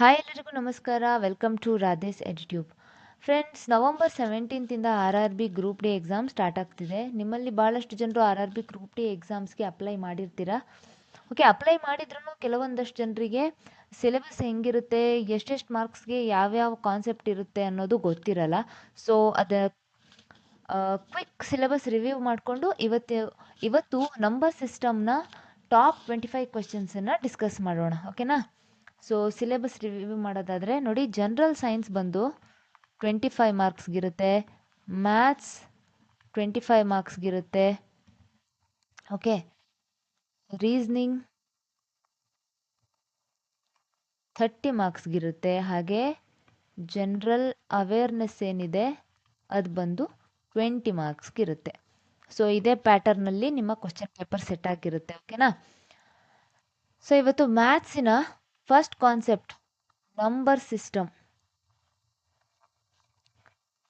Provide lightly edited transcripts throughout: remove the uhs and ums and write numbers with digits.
Hi ಎಲ್ಲರಿಗೂ ನಮಸ್ಕಾರ. Welcome to Radhe's EduTube. Friends, November 17 R R B group D exam start ಆಗ್ತಿದೆ. ನಿಮ್ಮಲ್ಲಿ ಭಾಳಷ್ಟು ಜನರು R R B group D ಎಕ್ಸಾಮ್ಸ್ಗೆ ಅಪ್ಲೈ ಮಾಡಿರ್ತೀರಾ. ಓಕೆ, ಅಪ್ಲೈ ಮಾಡಿದ್ರೂ ಕೆಲವೊಂದಷ್ಟು ಜನರಿಗೆ ಸಿಲೆಬಸ್ ಹೆಂಗಿರುತ್ತೆ, ಎಷ್ಟೆಷ್ಟು ಮಾರ್ಕ್ಸ್ಗೆ ಯಾವ್ಯಾವ ಕಾನ್ಸೆಪ್ಟ್ ಇರುತ್ತೆ ಅನ್ನೋದು ಗೊತ್ತಿರಲ್ಲ. ಸೊ ಕ್ವಿಕ್ ಸಿಲೆಬಸ್ ರಿವ್ಯೂ ಮಾಡಿಕೊಂಡು ಇವತ್ತು ನಂಬರ್ ಸಿಸ್ಟಮ್ನ ಟಾಪ್ 25 ಕ್ವೆಶನ್ಸನ್ನು ಡಿಸ್ಕಸ್ ಮಾಡೋಣ. ಓಕೆನಾ? ಸೊ ಸಿಲೆಬಸ್ ರಿವ್ಯೂ ಮಾಡೋದಾದರೆ ನೋಡಿ, ಜನರಲ್ ಸೈನ್ಸ್ ಬಂದು 25 ಮಾರ್ಕ್ಸ್ಗಿರುತ್ತೆ, ಮ್ಯಾಥ್ಸ್ 25 ಮಾರ್ಕ್ಸ್ಗಿರುತ್ತೆ, ಓಕೆ, ರೀಸ್ನಿಂಗ್ 30 ಮಾರ್ಕ್ಸ್ಗಿರುತ್ತೆ, ಹಾಗೆ ಜನರಲ್ ಅವೇರ್ನೆಸ್ ಏನಿದೆ ಅದು ಬಂದು 20 ಮಾರ್ಕ್ಸ್ಗಿರುತ್ತೆ. ಸೊ ಇದೇ ಪ್ಯಾಟರ್ನಲ್ಲಿ ನಿಮ್ಮ ಕ್ವಶನ್ ಪೇಪರ್ ಸೆಟ್ ಆಗಿರುತ್ತೆ. ಓಕೆನಾ? ಸೊ ಇವತ್ತು ಮ್ಯಾಥ್ಸಿನ first concept number system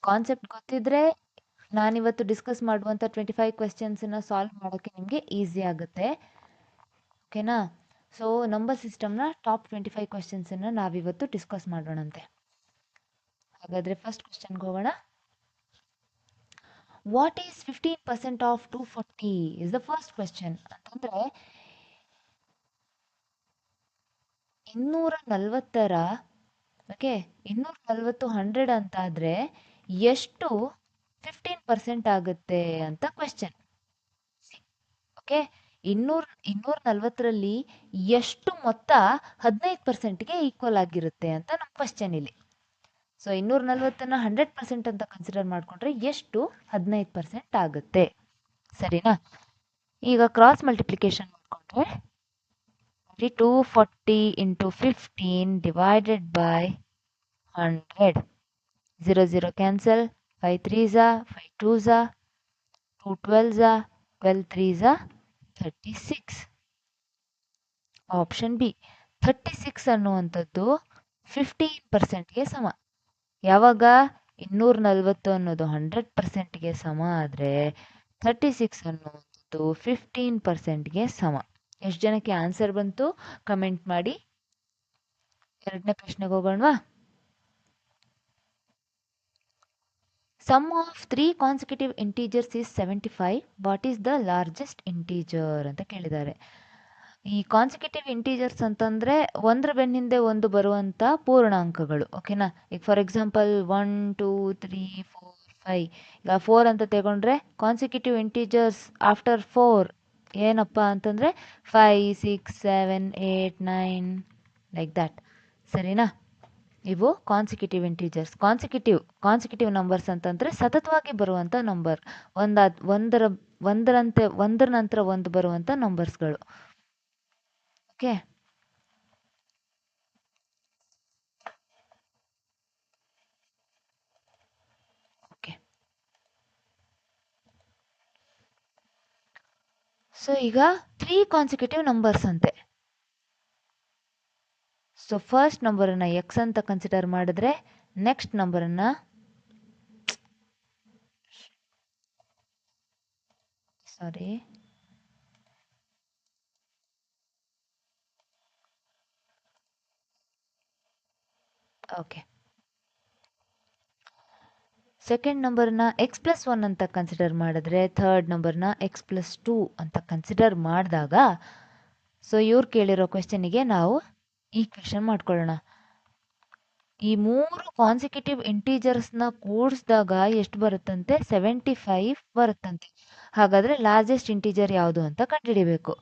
concept ಗೊತ್ತಿದ್ರೆ ನಾನಿವತ್ತು ಡಿಸ್ಕಸ್ ಮಾಡುವಂಥ 25 ಕ್ವೆಶನ್ಸನ್ನು ಸಾಲ್ವ್ ಮಾಡೋಕ್ಕೆ ನಿಮಗೆ ಈಸಿ ಆಗುತ್ತೆ. ಓಕೆನಾ? ಸೊ ನಂಬರ್ ಸಿಸ್ಟಮ್ನ ಟಾಪ್ 25 ಕ್ವೆಶನ್ಸನ್ನು ನಾವಿವತ್ತು ಡಿಸ್ಕಸ್ ಮಾಡೋಣಂತೆ. ಹಾಗಾದರೆ ಫಸ್ಟ್ ಕ್ವೆಶನ್ಗೆ ಹೋಗೋಣ. What is 15% of 240 is the first question. ಅಂತಂದರೆ 240ರ ಓಕೆ 240 100 ಅಂತಾದರೆ ಎಷ್ಟು 15% ಆಗುತ್ತೆ ಅಂತ ಕ್ವೆಶನ್. ಓಕೆ, 240ರಲ್ಲಿ ಎಷ್ಟು ಮೊತ್ತ 15%ಗೆ ಈಕ್ವಲ್ ಆಗಿರುತ್ತೆ ಅಂತ ನಮ್ಮ ಕ್ವೆಶನ್ ಇಲ್ಲಿ. ಸೊ 240ನ್ನು 100% ಅಂತ ಕನ್ಸಿಡರ್ ಮಾಡಿಕೊಂಡ್ರೆ ಎಷ್ಟು 15% ಆಗುತ್ತೆ. ಸರಿನಾ? ಈಗ ಕ್ರಾಸ್ ಮಲ್ಟಿಪ್ಲಿಕೇಶನ್ ಮಾಡಿಕೊಂಡ್ರೆ 240 into 15 divided by 100. 0 0 cancel, 5 3s 5 2s 2 12s 12 3s 36. Option B 36 ಅನ್ನುವಂಥದ್ದು 15%ಗೆ ಸಮ. ಯಾವಾಗ 240 ಅನ್ನೋದು 100%ಗೆ ಸಮ ಆದರೆ 36 ಅನ್ನುವಂಥದ್ದು 15%ಗೆ ಸಮ. ಎಷ್ಟು ಜನಕ್ಕೆ ಆನ್ಸರ್ ಬಂತು ಕಮೆಂಟ್ ಮಾಡಿ. ಎರಡನೇ ಪ್ರಶ್ನೆಗೆ ಹೋಗೋಣವಾ? Sum of 3 consecutive integers is 75. What is the largest integer ಅಂತ ಕೇಳಿದ್ದಾರೆ. ಈ ಕಾನ್ಸಿಕ್ಯೂಟಿವ್ ಇಂಟೀಜರ್ಸ್ ಅಂತಂದರೆ ಒಂದರ ಬೆನ್ನಿಂದೆ ಒಂದು ಬರುವಂಥ ಪೂರ್ಣಾಂಕಗಳು. ಓಕೆನಾ? ಈಗ ಫಾರ್ ಎಕ್ಸಾಂಪಲ್ 1 2 3 4 5. ಈಗ 4 ಅಂತ ತಗೊಂಡ್ರೆ ಕಾನ್ಸಿಕ್ಯೂಟಿವ್ ಇಂಟೀಜರ್ಸ್ ಆಫ್ಟರ್ 4 ಏನಪ್ಪ ಅಂತಂದರೆ 5 6 7 8 9 ಲೈಕ್ ದ್ಯಾಟ್. ಸರಿನಾ? ಇವು ಕಾನ್ಸಿಕ್ಯೂಟಿವ್ ಇಂಟೀಜರ್ಸ್. ಕಾನ್ಸಿಕ್ಯೂಟಿವ್ ನಂಬರ್ಸ್ ಅಂತಂದರೆ ಸತತವಾಗಿ ಬರುವಂಥ ನಂಬರ್, ಒಂದರ ನಂತರ ಒಂದು ಬರುವಂಥ ನಂಬರ್ಸ್ಗಳು. Okay, okay. ಸೊ ಈಗ 3 ಕಾನ್ಸಿಕ್ಯೂಟಿವ್ ನಂಬರ್ಸ್ ಅಂತೆ. ಸೊ ಫಸ್ಟ್ ನಂಬರನ್ನು ಎಕ್ಸ್ ಅಂತ ಕನ್ಸಿಡರ್ ಮಾಡಿದ್ರೆ ನೆಕ್ಸ್ಟ್ ನಂಬರನ್ನು ಓಕೆ, ಸೆಕೆಂಡ್ ನಂಬರ್ನ x+1 ಅಂತ ಕನ್ಸಿಡರ್ ಮಾಡಿದ್ರೆ ಥರ್ಡ್ ನಂಬರ್ನ x+2 ಅಂತ ಕನ್ಸಿಡರ್ ಮಾಡಿದಾಗ ಸೊ ಇವ್ರು ಕೇಳಿರೋ ಕ್ವೆಶನಿಗೆ ನಾವು ಈಕ್ವೇಷನ್ ಮಾಡ್ಕೊಳ್ಳೋಣ. ಈ 3 ಕಾನ್ಸಿಕ್ಯೂಟಿವ್ ಇಂಟೀಜರ್ಸ್ನ ಕೂಡಿಸಿದಾಗ ಎಷ್ಟು ಬರುತ್ತಂತೆ? 75 ಬರುತ್ತಂತೆ. ಹಾಗಾದರೆ ಲಾರ್ಜೆಸ್ಟ್ ಇಂಟೀಜರ್ ಯಾವುದು ಅಂತ ಕಂಡುಹಿಡಿಬೇಕು.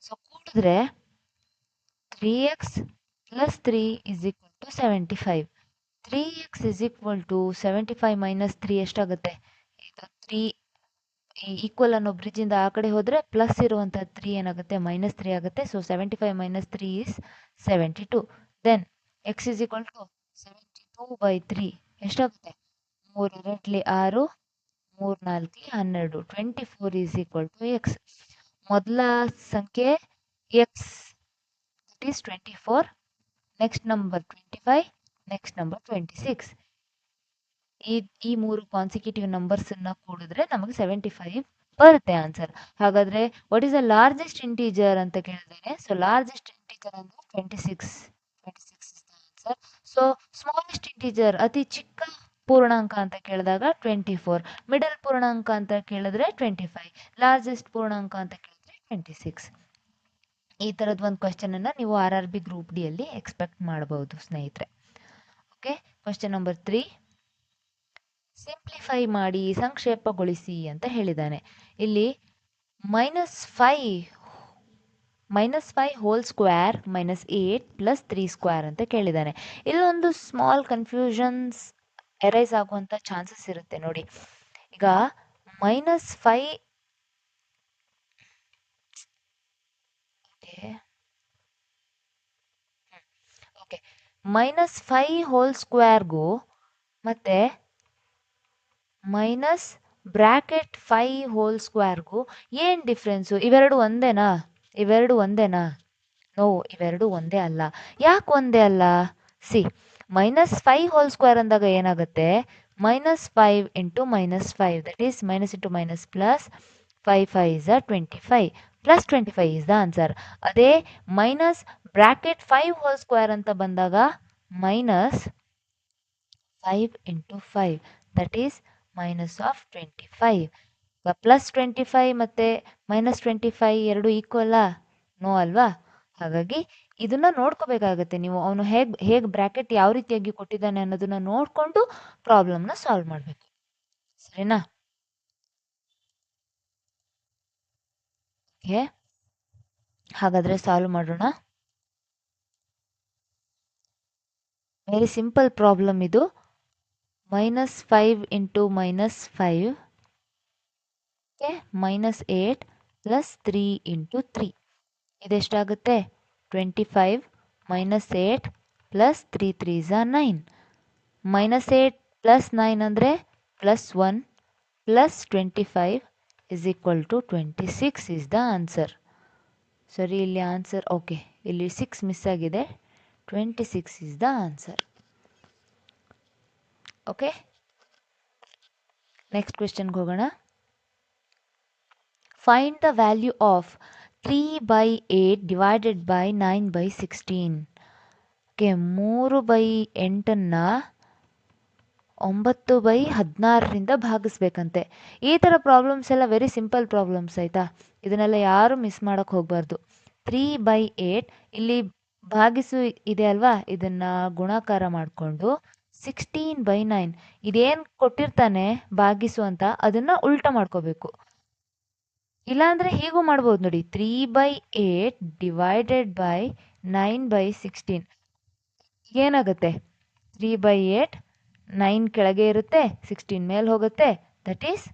So ಕೂಡಿದ್ರೆ 3x + 3 = 75. 3x = 75 - 3 ಎಷ್ಟಾಗುತ್ತೆ? ಇದು 3 ಈಕ್ವಲ್ ಅನ್ನೋ ಬ್ರಿಡ್ಜಿಂದ ಆ ಕಡೆ ಹೋದರೆ ಪ್ಲಸ್ ಇರುವಂಥ 3 ಏನಾಗುತ್ತೆ? -3 ಆಗುತ್ತೆ. So 75 - 3 is 72. ದೆನ್ x = 72/3 ಎಷ್ಟಾಗುತ್ತೆ? 3 2 6 3 4 12. 24 = x. ಮೊದಲ ಸಂಖ್ಯೆ x, that is 24. Next number 25, next number 26. ಈ 3 ಕಾನ್ಸಿಕ್ಯೂಟಿವ್ ನಂಬರ್ಸನ್ನು ಕೂಡಿದ್ರೆ ನಮಗೆ 75 ಬರುತ್ತೆ ಆನ್ಸರ್. ಹಾಗಾದರೆ what is the largest integer ಅಂತ ಕೇಳಿದ್ದೇನೆ. ಸೊ ಲಾರ್ಜೆಸ್ಟ್ ಇಂಟೀಜರ್ ಅಂದರೆ 26 ಇಸ್ ದ ಆನ್ಸರ್. ಇಂಟಿಜರ್ ಅತಿ ಚಿಕ್ಕ ಪೂರ್ಣಾಂಕ ಅಂತ ಕೇಳಿದಾಗ 24, ಮಿಡಲ್ ಪೂರ್ಣಾಂಕ ಅಂತ ಕೇಳಿದ್ರೆ 25, ಲಾರ್ಜೆಸ್ಟ್ ಪೂರ್ಣಾಂಕ ಅಂತ ಕೇಳಿದ್ರೆ 26. ಈ ಥರದ ಒಂದು ಕ್ವಶನನ್ನು ನೀವು RRB ಗ್ರೂಪ್ ಡಿ ಅಲ್ಲಿ ಎಕ್ಸ್ಪೆಕ್ಟ್ ಮಾಡಬಹುದು ಸ್ನೇಹಿತರೆ. ಓಕೆ, ಕ್ವಶನ್ ನಂಬರ್ 3, ಸಿಂಪ್ಲಿಫೈ ಮಾಡಿ ಸಂಕ್ಷೇಪಗೊಳಿಸಿ ಅಂತ ಹೇಳಿದ್ದಾನೆ. ಇಲ್ಲಿ -5 ಹೋಲ್ ಸ್ಕ್ವೇರ್ -8 + 3 ಸ್ಕ್ವೇರ್ ಅಂತ ಕೇಳಿದ್ದಾನೆ. ಇಲ್ಲೊಂದು ಸ್ಮಾಲ್ ಕನ್ಫ್ಯೂಷನ್ಸ್ ಎರೈಸ್ ಆಗುವಂಥ ಚಾನ್ಸಸ್ ಇರುತ್ತೆ ನೋಡಿ. ಈಗ -5 ಓಕೆ, -5 ಹೋಲ್ ಸ್ಕ್ವೇರ್ಗೂ ಮತ್ತೆ -5 ಹೋಲ್ ಸ್ಕ್ವೇರ್ಗೂ ಏನು ಡಿಫ್ರೆನ್ಸು? ಇವೆರಡು ಒಂದೇನಾ? ನೋ, ಇವೆರಡು ಒಂದೇ ಅಲ್ಲ. ಯಾಕೆ ಒಂದೇ ಅಲ್ಲ? ಸಿ, -5 ಹೋಲ್ ಸ್ಕ್ವೇರ್ ಅಂದಾಗ ಏನಾಗುತ್ತೆ? -5 × -5, that is -× -+, 5 5 25, +25 is the answer. ಅದೇ -5 ಹೋಲ್ ಸ್ಕ್ವೇರ್ ಅಂತ ಬಂದಾಗ -5 × 5, ದಟ್ ಈಸ್ -25. +25 ಮತ್ತು -25 ಎರಡು ಈಕ್ವಲ್ಲ? ನೋ ಅಲ್ವಾ? ಹಾಗಾಗಿ ಇದನ್ನ ನೋಡ್ಕೋಬೇಕಾಗತ್ತೆ ನೀವು. ಅವನು ಹೇಗೆ ಬ್ರ್ಯಾಕೆಟ್ ಯಾವ ರೀತಿಯಾಗಿ ಕೊಟ್ಟಿದ್ದಾನೆ ಅನ್ನೋದನ್ನ ನೋಡಿಕೊಂಡು ಪ್ರಾಬ್ಲಮ್ನ ಸಾಲ್ವ್ ಮಾಡಬೇಕು. ಸರಿನಾ? ಓಕೆ, ಹಾಗಾದರೆ ಸಾಲ್ವ್ ಮಾಡೋಣ. ವೆರಿ ಸಿಂಪಲ್ ಪ್ರಾಬ್ಲಮ್ ಇದು. -5 × -5, ಓಕೆ, -8 + 3 × 3 ಇದೆಷ್ಟಾಗುತ್ತೆ? 25 -8 + 3 3s 9. -8 + 9 ಅಂದರೆ +1 + 25 = 26 ಇಸ್ ದ ಆನ್ಸರ್. ಸರಿ, ಇಲ್ಲಿ ಆನ್ಸರ್ ಓಕೆ, ಇಲ್ಲಿ 6 ಮಿಸ್ ಆಗಿದೆ. 26 is the answer. Okay, next ಕ್ವೆಶ್ಚನ್ಗೆ ಹೋಗೋಣ. Find the value of 3/8 divided by 9/16. Okay, 3/8ನ್ನು 9/16ರಿಂದ ಭಾಗಿಸ್ಬೇಕಂತೆ. ಈ ಥರ ಪ್ರಾಬ್ಲಮ್ಸ್ ಎಲ್ಲ ವೆರಿ ಸಿಂಪಲ್ ಪ್ರಾಬ್ಲಮ್ಸ್ ಆಯಿತಾ? ಇದನ್ನೆಲ್ಲ ಯಾರು ಮಿಸ್ ಮಾಡೋಕ್ಕೆ ಹೋಗಬಾರ್ದು. 3/8 ಇಲ್ಲಿ ಭಾಗಿಸು ಇದೆ ಅಲ್ವಾ, ಇದನ್ನು ಗುಣಾಕಾರ ಮಾಡಿಕೊಂಡು 16/9 ಇದೇನು ಕೊಟ್ಟಿರ್ತಾನೆ ಭಾಗಿಸು ಅಂತ ಅದನ್ನು ಉಲ್ಟಾ ಮಾಡ್ಕೋಬೇಕು. ಇಲ್ಲಾಂದರೆ ಹೀಗೂ ಮಾಡ್ಬೋದು ನೋಡಿ. 3/8 ಡಿವೈಡೆಡ್ ಬೈ 9/16 ಏನಾಗುತ್ತೆ? 3/8 9 ಕೆಳಗೆ ಇರುತ್ತೆ, 16 ಮೇಲೆ ಹೋಗುತ್ತೆ, ದಟ್ ಈಸ್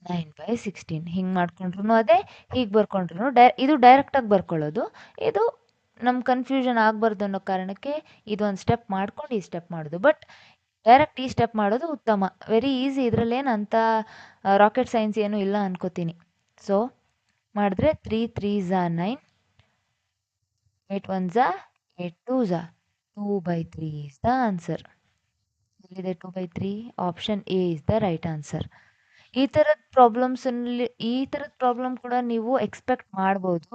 9/16. ಹಿಂಗೆ ಮಾಡ್ಕೊಂಡ್ರು ಅದೇ, ಹೀಗೆ ಬರ್ಕೊಂಡ್ರು ಇದು ಡೈರೆಕ್ಟಾಗಿ ಬರ್ಕೊಳ್ಳೋದು. ಇದು ನಮ್ಮ ಕನ್ಫ್ಯೂಷನ್ ಆಗಬಾರ್ದು ಅನ್ನೋ ಕಾರಣಕ್ಕೆ ಇದೊಂದು ಸ್ಟೆಪ್ ಮಾಡ್ಕೊಂಡು ಈ ಸ್ಟೆಪ್ ಮಾಡೋದು. ಬಟ್ ಡೈರೆಕ್ಟ್ ಈ ಸ್ಟೆಪ್ ಮಾಡೋದು ಉತ್ತಮ. ವೆರಿ ಈಸಿ, ಇದರಲ್ಲೇನು ಅಂಥ ರಾಕೆಟ್ ಸೈನ್ಸ್ ಏನೂ ಇಲ್ಲ ಅನ್ಕೋತೀನಿ. ಸೊ ಮಾಡಿದ್ರೆ 3 3s 9, 8 1s 8 2s 2/3 is the answer. ಇಲ್ಲಿದೆ 2/3. Option A is the right answer. ಈ ಥರದ ಪ್ರಾಬ್ಲಮ್ ಕೂಡ ನೀವು ಎಕ್ಸ್ಪೆಕ್ಟ್ ಮಾಡ್ಬೋದು.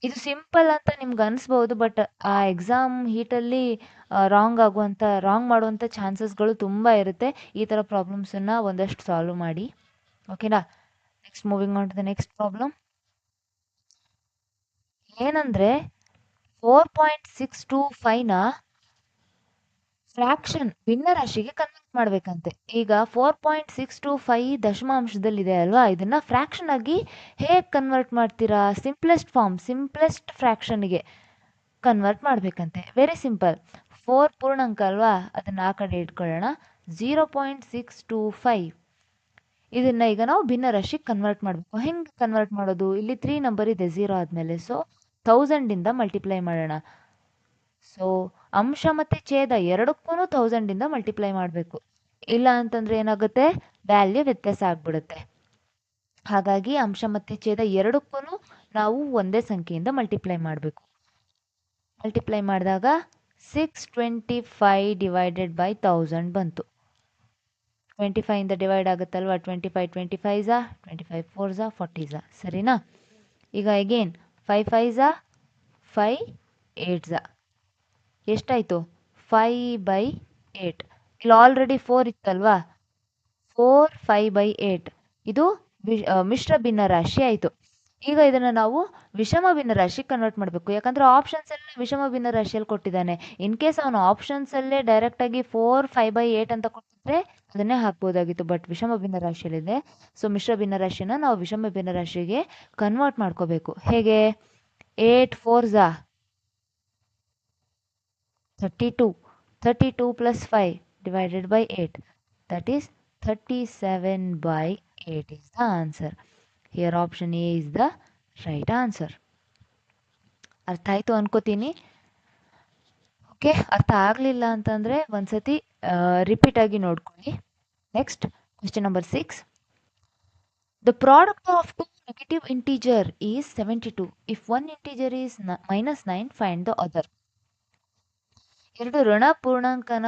ಇದು ಸಿಂಪಲ್ ಅಂತ ನಿಮ್ಗೆ ಅನಿಸ್ಬೋದು, ಬಟ್ ಆ ಎಕ್ಸಾಮ್ ಹೀಟಲ್ಲಿ ರಾಂಗ್ ಮಾಡುವಂಥ ಚಾನ್ಸಸ್ಗಳು ತುಂಬ ಇರುತ್ತೆ. ಈ ಥರ ಪ್ರಾಬ್ಲಮ್ಸನ್ನು ಒಂದಷ್ಟು ಸಾಲ್ವ್ ಮಾಡಿ. ಓಕೆನಾ? Next moving on to the next problem. ಏನಂದರೆ 4.625ನ ಫ್ರ್ಯಾಕ್ಷನ್ ಭಿನ್ನರಾಶಿಗೆ ಕನ್ವರ್ಟ್ ಮಾಡಬೇಕಂತೆ. ಈಗ 4.625 ದಶಮಾಂಶದಲ್ಲಿದೆ ಅಲ್ವಾ, ಇದನ್ನು ಫ್ರ್ಯಾಕ್ಷನ್ ಆಗಿ ಹೇಗೆ ಕನ್ವರ್ಟ್ ಮಾಡ್ತೀರಾ? ಸಿಂಪ್ಲೆಸ್ಟ್ ಫ್ರ್ಯಾಕ್ಷನ್ಗೆ ಕನ್ವರ್ಟ್ ಮಾಡಬೇಕಂತೆ. Very simple. 4 ಪೂರ್ಣಾಂಕ ಅಲ್ವಾ, ಅದನ್ನು ಆ ಕಡೆ ಇಟ್ಕೊಳ್ಳೋಣ. 0.625 ಇದನ್ನು ಈಗ ನಾವು ಭಿನ್ನರಾಶಿಗೆ ಕನ್ವರ್ಟ್ ಮಾಡಬೇಕು. ಹೆಂಗೆ ಕನ್ವರ್ಟ್ ಮಾಡೋದು? ಇಲ್ಲಿ 3 ನಂಬರ್ ಇದೆ 0 ಆದಮೇಲೆ, ಸೊ 1000ದಿಂದ ಮಲ್ಟಿಪ್ಲೈ ಮಾಡೋಣ. ಸೊ ಅಂಶ ಮತ್ತು ಛೇದ ಎರಡಕ್ಕೂ 1000ದಿಂದ ಮಲ್ಟಿಪ್ಲೈ ಮಾಡಬೇಕು. ಇಲ್ಲ ಅಂತಂದರೆ ಏನಾಗುತ್ತೆ? ವ್ಯಾಲ್ಯೂ ವ್ಯತ್ಯಾಸ ಆಗಿಬಿಡುತ್ತೆ. ಹಾಗಾಗಿ ಅಂಶ ಮತ್ತು ಛೇದ ಎರಡಕ್ಕೂ ನಾವು ಒಂದೇ ಸಂಖ್ಯೆಯಿಂದ ಮಲ್ಟಿಪ್ಲೈ ಮಾಡಬೇಕು. ಮಲ್ಟಿಪ್ಲೈ ಮಾಡಿದಾಗ 625 ಡಿವೈಡೆಡ್ ಬೈ 1000 ಬಂತು. 25ಇಂದ ಡಿವೈಡ್ ಆಗುತ್ತಲ್ವ, 25 25s 25 4s 40s. ಸರಿನಾ? ಈಗ ಅಗೇನ್ 5 5s 5 8s ಎಷ್ಟಾಯಿತು? 5/8. ಇಲ್ಲಿ ಆಲ್ರೆಡಿ 4 ಇತ್ತಲ್ವಾ, 4 5/8 ಇದು ಮಿಶ್ರ ಭಿನ್ನರಾಶಿ ಆಯಿತು. ಈಗ ಇದನ್ನು ನಾವು ವಿಷಮ ಭಿನ್ನರಾಶಿ ಕನ್ವರ್ಟ್ ಮಾಡಬೇಕು. ಯಾಕಂದರೆ ಆಪ್ಷನ್ಸ್ ಎಲ್ಲ ವಿಷಮ ಭಿನ್ನರಾಶಿಯಲ್ಲಿ ಕೊಟ್ಟಿದ್ದಾನೆ. ಇನ್ ಕೇಸ್ ಅವನು ಆಪ್ಷನ್ಸಲ್ಲೇ ಡೈರೆಕ್ಟಾಗಿ 4 5/8 ಅಂತ ಕೊಟ್ಟಿದ್ರೆ ಅದನ್ನೇ ಹಾಕ್ಬೋದಾಗಿತ್ತು. ಬಟ್ ವಿಷಮ ಭಿನ್ನರಾಶಿಯಲ್ಲಿದೆ, ಸೊ ಮಿಶ್ರ ಭಿನ್ನರಾಶಿನ ನಾವು ವಿಷಮ ಭಿನ್ನರಾಶಿಗೆ ಕನ್ವರ್ಟ್ ಮಾಡ್ಕೋಬೇಕು. ಹೇಗೆ? 8 4s 32. 32 plus 5 divided by 8. That is 37/8 is the answer. Here option A is the right answer. ಅರ್ಥ ಆಯಿತು ಅನ್ಕೋತೀನಿ. ಓಕೆ, ಅರ್ಥ ಆಗಲಿಲ್ಲ ಅಂತಂದರೆ ಒಂದ್ಸತಿ ರಿಪೀಟ್ ಆಗಿ ನೋಡ್ಕೊಳ್ಳಿ. Next question number 6. The product of two negative integer is 72. If one integer is -9, find the other. ಎರಡು ಋಣ ಪೂರ್ಣಾಂಕನ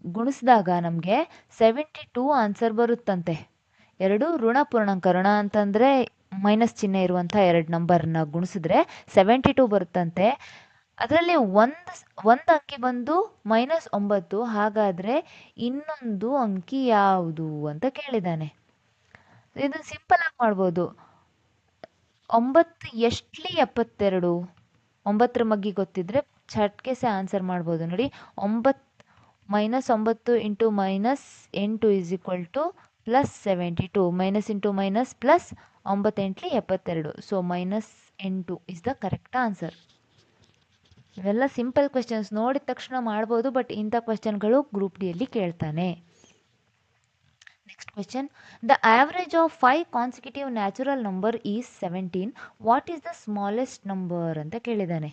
ಗುಣಿಸಿದಾಗ ನಮಗೆ 72 ಆನ್ಸರ್ ಬರುತ್ತಂತೆ. ಎರಡು ಋಣ ಪೂರ್ಣಾಂಕ, ಋಣ ಅಂತಂದರೆ ಮೈನಸ್ ಚಿಹ್ನೆ ಇರುವಂಥ ಎರಡು ನಂಬರ್ನ ಗುಣಿಸಿದ್ರೆ 72 ಬರುತ್ತಂತೆ. ಅದರಲ್ಲಿ ಒಂದು ಅಂಕಿ ಬಂದು -9. ಹಾಗಾದರೆ ಇನ್ನೊಂದು ಅಂಕಿ ಯಾವುದು ಅಂತ ಕೇಳಿದ್ದಾನೆ. ಇದನ್ನು ಸಿಂಪಲ್ ಆಗಿ ಮಾಡ್ಬೋದು. 9 ಎಷ್ಟಲಿ 72? 9ರ ಮಗ್ಗಿ ಗೊತ್ತಿದ್ರೆ ಚಟ್ಕೆ ಸೆ ಆನ್ಸರ್ ಮಾಡ್ಬೋದು. ನೋಡಿ, 9 -9 into -8 is equal to +72. Minus into minus plus 9 8ಲಿ 72. So -8 is the correct answer. ಇವೆಲ್ಲ ಸಿಂಪಲ್ ಕ್ವೆಶನ್ಸ್, ನೋಡಿದ ತಕ್ಷಣ ಮಾಡ್ಬೋದು. ಬಟ್ ಇಂಥ ಕ್ವೆಶನ್ಗಳು ಗ್ರೂಪ್ ಡಿಯಲ್ಲಿ ಕೇಳ್ತಾನೆ. Next question. The average of 5 consecutive natural number is 17. What is the smallest number ಅಂತ ಕೇಳಿದ್ದಾನೆ.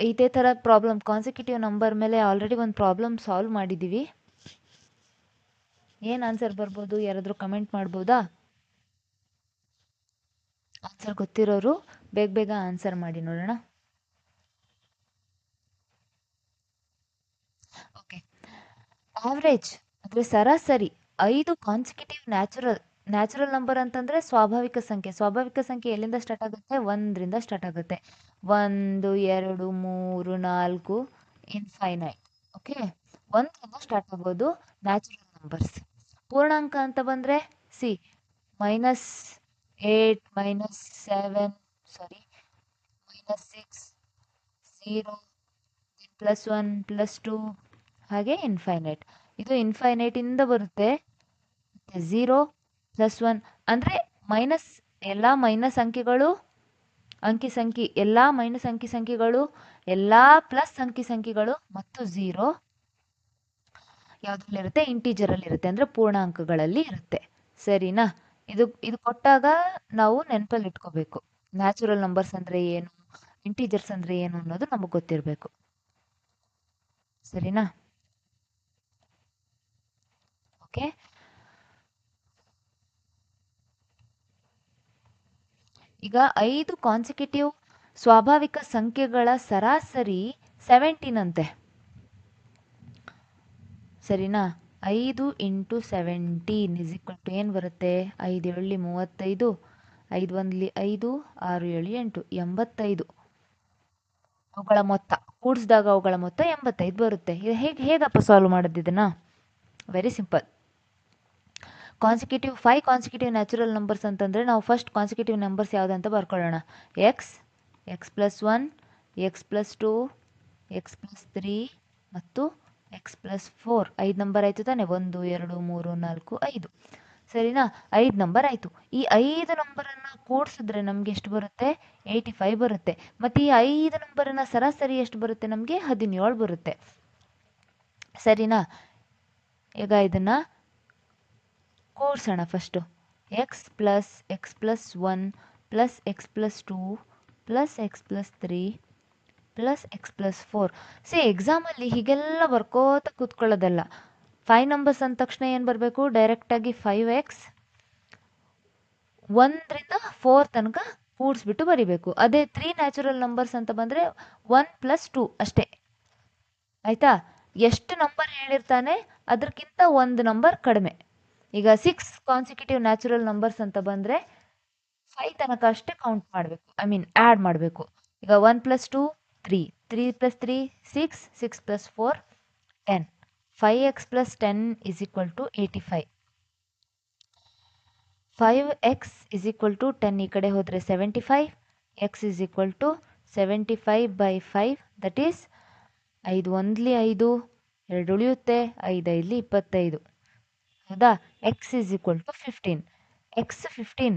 ಇದೇ ಥರ ಪ್ರಾಬ್ಲಮ್ ಕಾನ್ಸಿಕ್ಯೂಟಿವ್ ನಂಬರ್ ಮೇಲೆ ಆಲ್ರೆಡಿ ಒಂದು ಪ್ರಾಬ್ಲಮ್ ಸಾಲ್ವ್ ಮಾಡಿದ್ದೀವಿ. ಏನು ಆನ್ಸರ್ ಬರ್ಬೋದು? ಯಾರಾದರೂ ಕಮೆಂಟ್ ಮಾಡ್ಬೋದಾ? ಆನ್ಸರ್ ಗೊತ್ತಿರೋರು ಬೇಗ ಬೇಗ ಆನ್ಸರ್ ಮಾಡಿ ನೋಡೋಣ. ಓಕೆ, ಆವ್ರೇಜ್ ಅಂದರೆ ಸರಾಸರಿ 5 ಕಾನ್ಸಿಕ್ಯೂಟಿವ್ ನ್ಯಾಚುರಲ್ ನಂಬರ್ ಅಂತಂದರೆ ಸ್ವಾಭಾವಿಕ ಸಂಖ್ಯೆ. ಸ್ವಾಭಾವಿಕ ಸಂಖ್ಯೆ ಎಲ್ಲಿಂದ ಸ್ಟಾರ್ಟ್ ಆಗುತ್ತೆ? 1ರಿಂದ ಸ್ಟಾರ್ಟ್ ಆಗುತ್ತೆ. 1 2 3 4 ಇನ್ಫೈನೈಟ್. ಓಕೆ, 1ರಿಂದ ಸ್ಟಾರ್ಟ್ ಆಗೋದು ನ್ಯಾಚುರಲ್ ನಂಬರ್ಸ್. ಪೂರ್ಣಾಂಕ ಅಂತ ಬಂದರೆ -8 -7 -6 0 +1 +2 ಹಾಗೆ ಇನ್ಫೈನೈಟ್. ಇದು ಇನ್ಫೈನೈಟಿಂದ ಬರುತ್ತೆ. 0 +1 ಅಂದರೆ ಮೈನಸ್, ಎಲ್ಲ ಮೈನಸ್ ಅಂಕಿಗಳು ಎಲ್ಲ ಮೈನಸ್ ಸಂಖ್ಯೆಗಳು, ಎಲ್ಲ ಪ್ಲಸ್ ಸಂಖ್ಯೆಗಳು ಮತ್ತು 0 ಯಾವುದ್ರಲ್ಲಿರುತ್ತೆ? ಇಂಟೀಜರಲ್ಲಿರುತ್ತೆ, ಅಂದರೆ ಪೂರ್ಣಾಂಕಗಳಲ್ಲಿ ಇರುತ್ತೆ. ಸರಿನಾ? ಇದು ಕೊಟ್ಟಾಗ ನಾವು ನೆನಪಲ್ಲಿ ಇಟ್ಕೋಬೇಕು. ನ್ಯಾಚುರಲ್ ನಂಬರ್ಸ್ ಅಂದರೆ ಏನು, ಇಂಟೀಜರ್ಸ್ ಅಂದರೆ ಏನು ಅನ್ನೋದು ನಮಗೆ ಗೊತ್ತಿರಬೇಕು. ಸರಿನಾ? ಓಕೆ, ಈಗ 5 ಕಾನ್ಸಿಕ್ಯೂಟಿವ್ ಸ್ವಾಭಾವಿಕ ಸಂಖ್ಯೆಗಳ ಸರಾಸರಿ 17 ಅಂತೆ. ಸರಿನಾ? 5 × 17 ಇಸ್ ಈಕ್ವಲ್ ಟು ಏನು ಬರುತ್ತೆ? 5 7 35, 5 1 5, 6 7 8 85. ಅವುಗಳ ಮೊತ್ತ ಕೂಡಿಸಿದಾಗ ಅವುಗಳ ಮೊತ್ತ 85 ಬರುತ್ತೆ. ಇದು ಹೇಗಪ್ಪ ಸಾಲ್ವ್ ಮಾಡೋದು ಇದನ್ನು? Very simple. Consecutive 5 consecutive natural numbers ಅಂತಂದರೆ ನಾವು ಫಸ್ಟ್ ಕಾನ್ಸಿಕ್ಯೂಟಿವ್ ನಂಬರ್ಸ್ ಯಾವುದಂತ ಬರ್ಕೊಳ್ಳೋಣ. x +1 x +2 x +3 ಮತ್ತು x +4. 5 ನಂಬರ್ ಆಯಿತು ತಾನೆ? 1 2 3 4 5. ಸರಿನಾ? 5 ನಂಬರ್ ಆಯಿತು. ಈ 5 ನಂಬರನ್ನು ಕೂಡಿಸಿದ್ರೆ ನಮಗೆ ಎಷ್ಟು ಬರುತ್ತೆ? 85 ಬರುತ್ತೆ. ಮತ್ತು ಈ 5 ನಂಬರನ್ನು ಸರಾಸರಿ ಎಷ್ಟು ಬರುತ್ತೆ? ನಮಗೆ 17 ಬರುತ್ತೆ. ಸರಿನಾ? ಈಗ ಇದನ್ನು ಕೂಡಿಸೋಣ first. x + x +1 + x +2 + x +3 + x +4. ಎಕ್ಸಾಮಲ್ಲಿ ಹೀಗೆಲ್ಲ ಬರ್ಕೋತ ಕೂತ್ಕೊಳ್ಳೋದಲ್ಲ. 5 ನಂಬರ್ಸ್ ಅಂದ ತಕ್ಷಣ ಏನು ಬರಬೇಕು? ಡೈರೆಕ್ಟಾಗಿ 5x 1ರಿಂದ 4 ತನಕ ಕೂಡಿಸ್ಬಿಟ್ಟು ಬರಿಬೇಕು. ಅದೇ 3 ನ್ಯಾಚುರಲ್ ನಂಬರ್ಸ್ ಅಂತ ಬಂದರೆ 1 + 2 ಅಷ್ಟೇ. ಆಯಿತಾ? ಎಷ್ಟು ನಂಬರ್ ಹೇಳಿರ್ತಾನೆ ಅದಕ್ಕಿಂತ ಒಂದು ನಂಬರ್ ಕಡಿಮೆ. ಈಗ 6 ಕಾನ್ಸಿಕ್ಯೂಟಿವ್ ನ್ಯಾಚುರಲ್ ನಂಬರ್ಸ್ ಅಂತ ಬಂದರೆ 5 ತನಕ ಅಷ್ಟೇ ಕೌಂಟ್ ಮಾಡಬೇಕು, ಆ್ಯಡ್ ಮಾಡಬೇಕು. ಈಗ 1 + 2 3. 3 plus 3, 6. 6 plus 4, 10. 5x plus 10 is equal to 85. 5x is equal to 10 ಈ ಕಡೆ ಹೋದರೆ 75. x is equal to 75 by 5, that is 5 ಒಂದ್ಲಿ 5, 2 ಉಳಿಯುತ್ತೆ, 5 5ಲಿ 25. ಹೌದಾ? x is equal to 15. x 15.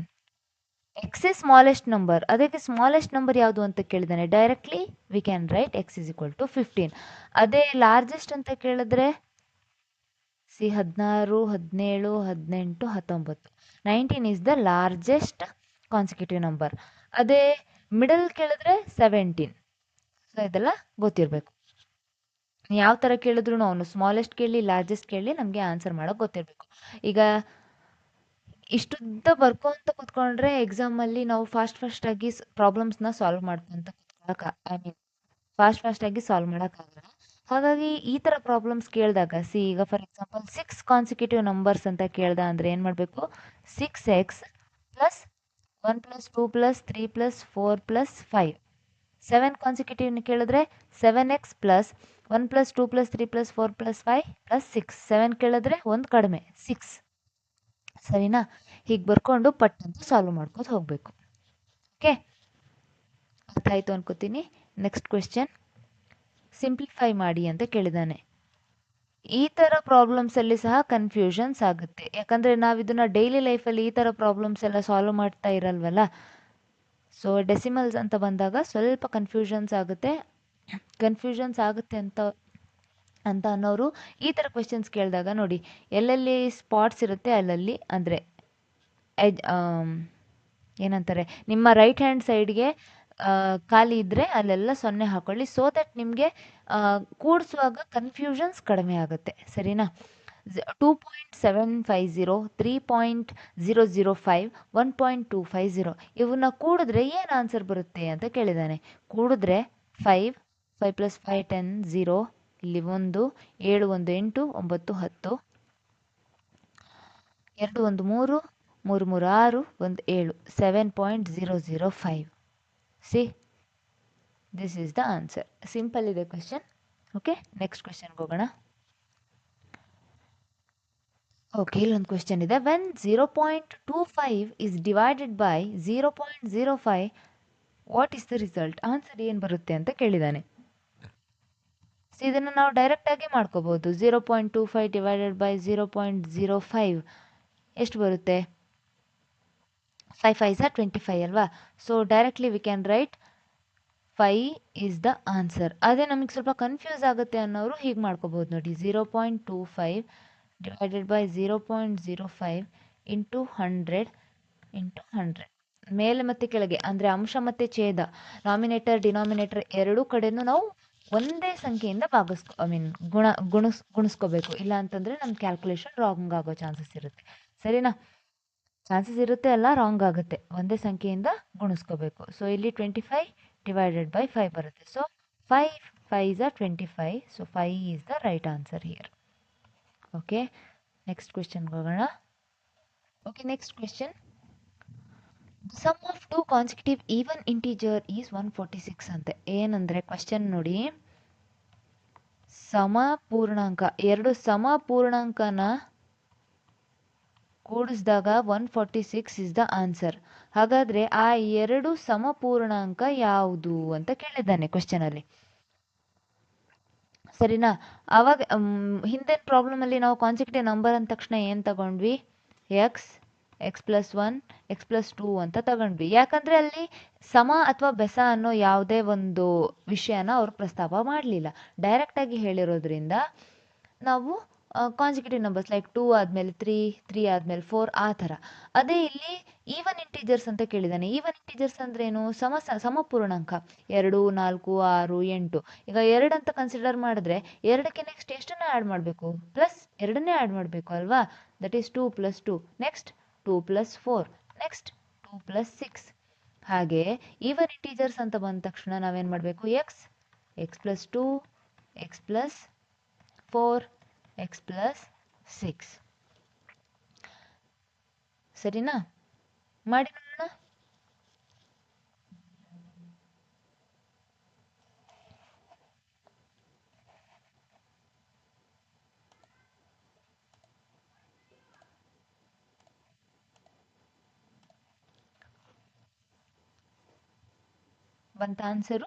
x is smallest number. ಅದಕ್ಕೆ ಸ್ಮಾಲೆಸ್ಟ್ ನಂಬರ್ ಯಾವುದು ಅಂತ ಕೇಳಿದಾನೆ. Directly we can write x is equal to 15. ಅದೇ ಲಾರ್ಜೆಸ್ಟ್ ಅಂತ ಕೇಳಿದ್ರೆ 16, 17, 18, 19. 19 is the largest consecutive number. ಅದೇ ಮಿಡಲ್ ಕೇಳಿದ್ರೆ 17. ಸೊ ಇದೆಲ್ಲ ಗೊತ್ತಿರಬೇಕು. ಯಾವ ಥರ ಕೇಳಿದ್ರು ಅವನು ಸ್ಮಾಲೆಸ್ಟ್ ಕೇಳಿ ಲಾರ್ಜೆಸ್ಟ್ ಕೇಳಿ ನಮಗೆ ಆನ್ಸರ್ ಮಾಡೋಕೆ ಗೊತ್ತಿರಬೇಕು. ಈಗ ಇಷ್ಟುದ್ದ ಬರ್ಕೊಂತ ಕುತ್ಕೊಂಡ್ರೆ ಎಕ್ಸಾಮಲ್ಲಿ ನಾವು ಫಾಸ್ಟಾಗಿ ಪ್ರಾಬ್ಲಮ್ಸ್ನ ಸಾಲ್ವ್ ಮಾಡ್ಕೊತ ಕುತ್ಕೊಳ್ಳೋಕೆ ಫಾಸ್ಟಾಗಿ ಸಾಲ್ವ್ ಮಾಡೋಕ್ಕಾಗಲ್ಲ. ಹಾಗಾಗಿ ಈ ಥರ ಪ್ರಾಬ್ಲಮ್ಸ್ ಕೇಳಿದಾಗ ಈಗ ಫಾರ್ ಎಕ್ಸಾಂಪಲ್ 6 ಕಾನ್ಸಿಕ್ಯೂಟಿವ್ ನಂಬರ್ಸ್ ಅಂತ ಕೇಳ್ದ ಅಂದರೆ ಏನು ಮಾಡಬೇಕು? 6x plus 1 plus 2 plus 3 plus 4 plus 5. 7 consecutive ಕೇಳಿದ್ರೆ 7x plus 1 plus 2 plus 3 plus 4 plus 5 plus 6. 7 ಕೇಳಿದ್ರೆ ಒಂದು ಕಡಿಮೆ 6. ಸರಿನಾ? ಹೀಗೆ ಬರ್ಕೊಂಡು ಪಟ್ಟಂತ ಸಾಲ್ವ್ ಮಾಡ್ಕೊಂಡು ಹೋಗಬೇಕು. ಓಕೆ, ಅರ್ಥ ಆಯಿತು ಅನ್ಕೋತೀನಿ. ನೆಕ್ಸ್ಟ್ ಕ್ವೆಶ್ಚನ್, ಸಿಂಪ್ಲಿಫೈ ಮಾಡಿ ಅಂತ ಕೇಳಿದ್ದಾನೆ. ಈ ಥರ ಪ್ರಾಬ್ಲಮ್ಸಲ್ಲಿ ಸಹ ಕನ್ಫ್ಯೂಷನ್ಸ್ ಆಗುತ್ತೆ. ಯಾಕಂದರೆ ನಾವು ಇದನ್ನು ಡೈಲಿ ಲೈಫಲ್ಲಿ ಈ ಥರ ಪ್ರಾಬ್ಲಮ್ಸ್ ಎಲ್ಲ ಸಾಲ್ವ್ ಮಾಡ್ತಾ ಇರಲ್ವಲ್ಲ. ಸೊ ಡೆಸಿಮಲ್ಸ್ ಅಂತ ಬಂದಾಗ ಸ್ವಲ್ಪ ಕನ್ಫ್ಯೂಷನ್ಸ್ ಆಗುತ್ತೆ ಅಂತ ಅನ್ನೋರು ಈ ಥರ ಕ್ವೆಶನ್ಸ್ ಕೇಳಿದಾಗ ನೋಡಿ, ಎಲ್ಲೆಲ್ಲಿ ಸ್ಪಾಟ್ಸ್ ಇರುತ್ತೆ ಅಲ್ಲಲ್ಲಿ, ಅಂದರೆ ಏನಂತಾರೆ, ನಿಮ್ಮ ರೈಟ್ ಹ್ಯಾಂಡ್ ಸೈಡ್ಗೆ ಖಾಲಿ ಇದ್ದರೆ ಅಲ್ಲೆಲ್ಲ 0 ಹಾಕೊಳ್ಳಿ. ಸೊ ದಟ್ ನಿಮಗೆ ಕೂಡಿಸುವಾಗ ಕನ್ಫ್ಯೂಷನ್ಸ್ ಕಡಿಮೆ ಆಗುತ್ತೆ. ಸರಿನಾ? 2.750, 3.005, 1.250 ಇವನ್ನ ಕೂಡಿದ್ರೆ ಏನು ಆನ್ಸರ್ ಬರುತ್ತೆ ಅಂತ ಕೇಳಿದ್ದಾನೆ. ಕೂಡಿದ್ರೆ 5 ಪ್ಲಸ್ 5 10, 0, ಇಲ್ಲಿ 1, 7 1 8, 9 10, 2 1 3, 3 3 6, 1 7, 7.005. See, this is the answer. Simple ಇದೆ ಕ್ವೆಶನ್. ಓಕೆ, ನೆಕ್ಸ್ಟ್ ಕ್ವೆಶನ್ಗೆ ಹೋಗೋಣ. ಓಕೆ, ಇಲ್ಲೊಂದು ಕ್ವೆಶನ್ ಇದೆ. When 0.25 is divided by 0.05, what is the result? Answer ಏನು ಬರುತ್ತೆ ಅಂತ ಕೇಳಿದ್ದಾನೆ. ಸೊ ಇದನ್ನು ನಾವು ಡೈರೆಕ್ಟಾಗಿ ಮಾಡ್ಕೋಬೋದು. 0.25 ಡಿವೈಡೆಡ್ ಬೈ 0.05 ಎಷ್ಟು ಬರುತ್ತೆ? 5 5s are 25 ಅಲ್ವಾ? So directly we can right 5 is the answer. ಅದೇ ನಮಗೆ ಸ್ವಲ್ಪ ಕನ್ಫ್ಯೂಸ್ ಆಗುತ್ತೆ ಅನ್ನೋರು ಹೀಗೆ ಮಾಡ್ಕೋಬೋದು ನೋಡಿ. 0.25 ಡಿವೈಡೆಡ್ ಬೈ 0.05 ಇಂಟು 100 ಇಂಟು 100. ಮೇಲೆ ಮತ್ತು ಕೆಳಗೆ ಅಂದರೆ ಅಂಶ ಮತ್ತು ಛೇದ, ನಾಮಿನೇಟರ್ ಡಿನಾಮಿನೇಟರ್ ಎರಡೂ ಕಡೆನೂ ನಾವು ಒಂದೇ ಸಂಖ್ಯೆಯಿಂದ ಗುಣಿಸ್ಕೋಬೇಕು. ಇಲ್ಲ ಅಂತಂದರೆ ನಮ್ಮ ಕ್ಯಾಲ್ಕುಲೇಷನ್ ರಾಂಗ್ ಆಗೋ ಚಾನ್ಸಸ್ ಇರುತ್ತೆ. ಸರಿನಾ? ಚಾನ್ಸಸ್ ಇರುತ್ತೆ ಅಲ್ಲ, ರಾಂಗ್ ಆಗುತ್ತೆ. ಒಂದೇ ಸಂಖ್ಯೆಯಿಂದ ಗುಣಿಸ್ಕೋಬೇಕು. ಸೊ ಇಲ್ಲಿ 25 ಡಿವೈಡೆಡ್ ಬೈ 5 ಬರುತ್ತೆ. So 5 5s are 25. So 5 is the right answer here. Okay, next ಕ್ವೆಶನ್ಗೆ ಹೋಗೋಣ. Okay, next question, sum of 2 consecutive even integer is 146 ಅಂತೆ. ಏನಂದರೆ ಕ್ವೆಶನ್ ನೋಡಿ, ಸಮಪೂರ್ಣಾಂಕ, ಎರಡು ಸಮಪೂರ್ಣಾಂಕನ ಕೂಡಿಸಿದಾಗ 146 ಇಸ್ ದ ಆನ್ಸರ್. ಹಾಗಾದರೆ ಆ ಎರಡು ಸಮಪೂರ್ಣಾಂಕ ಯಾವುದು ಅಂತ ಕೇಳಿದ್ದಾನೆ ಕ್ವೆಶನಲ್ಲಿ. ಸರಿನಾ? ಆವಾಗ ಹಿಂದಿನ ಪ್ರಾಬ್ಲಮಲ್ಲಿ ನಾವು ಕಾನ್ಸಿಕ್ಯೂಟಿವ್ ನಂಬರ್ ಅಂದ ತಕ್ಷಣ ಏನು ತಗೊಂಡ್ವಿ? x ಪ್ಲಸ್ 1, x ಪ್ಲಸ್ 2 ಅಂತ ತಗೊಂಡ್ವಿ. ಯಾಕಂದರೆ ಅಲ್ಲಿ ಸಮ ಅಥವಾ ಬೆಸ ಅನ್ನೋ ಯಾವುದೇ ಒಂದು ವಿಷಯನ ಅವರು ಪ್ರಸ್ತಾಪ ಮಾಡಲಿಲ್ಲ. ಡೈರೆಕ್ಟಾಗಿ ಹೇಳಿರೋದ್ರಿಂದ ನಾವು ಕಾನ್ಸಿಕ್ಯೂಟಿವ್ ನಂಬರ್ಸ್ ಲೈಕ್ 2 ಆದಮೇಲೆ 3, 3 ಆದಮೇಲೆ 4 ಆ ಥರ. ಅದೇ ಇಲ್ಲಿ ಈವನ್ ಇಂಟೀಜರ್ಸ್ ಅಂತ ಕೇಳಿದ್ದಾನೆ. ಈವನ್ ಇಂಟೀಜರ್ಸ್ ಅಂದ್ರೇನು? ಸಮಪೂರ್ಣಾಂಕ 2, 4, 6, 8. ಈಗ 2 ಅಂತ ಕನ್ಸಿಡರ್ ಮಾಡಿದ್ರೆ 2ಕ್ಕೆ ನೆಕ್ಸ್ಟ್ ಎಷ್ಟನ್ನು ಆ್ಯಡ್ ಮಾಡಬೇಕು? ಪ್ಲಸ್ 2ನ್ನೇ ಆ್ಯಡ್ ಮಾಡಬೇಕು ಅಲ್ವಾ? That is 2 plus 2. Next 2 plus 4. Next 2 plus 6. ಹಾಗೆ ಈವನ್ ಇಂಟೀಜರ್ಸ್ ಅಂತ ಬಂದ ತಕ್ಷಣ ನಾವೇನು ಮಾಡಬೇಕು? x plus 2, x plus 4, x plus 6. ಸರಿನಾ? ಮಾಡಿ ನೋಡೋಣ. ಬಂತ ಆನ್ಸರು?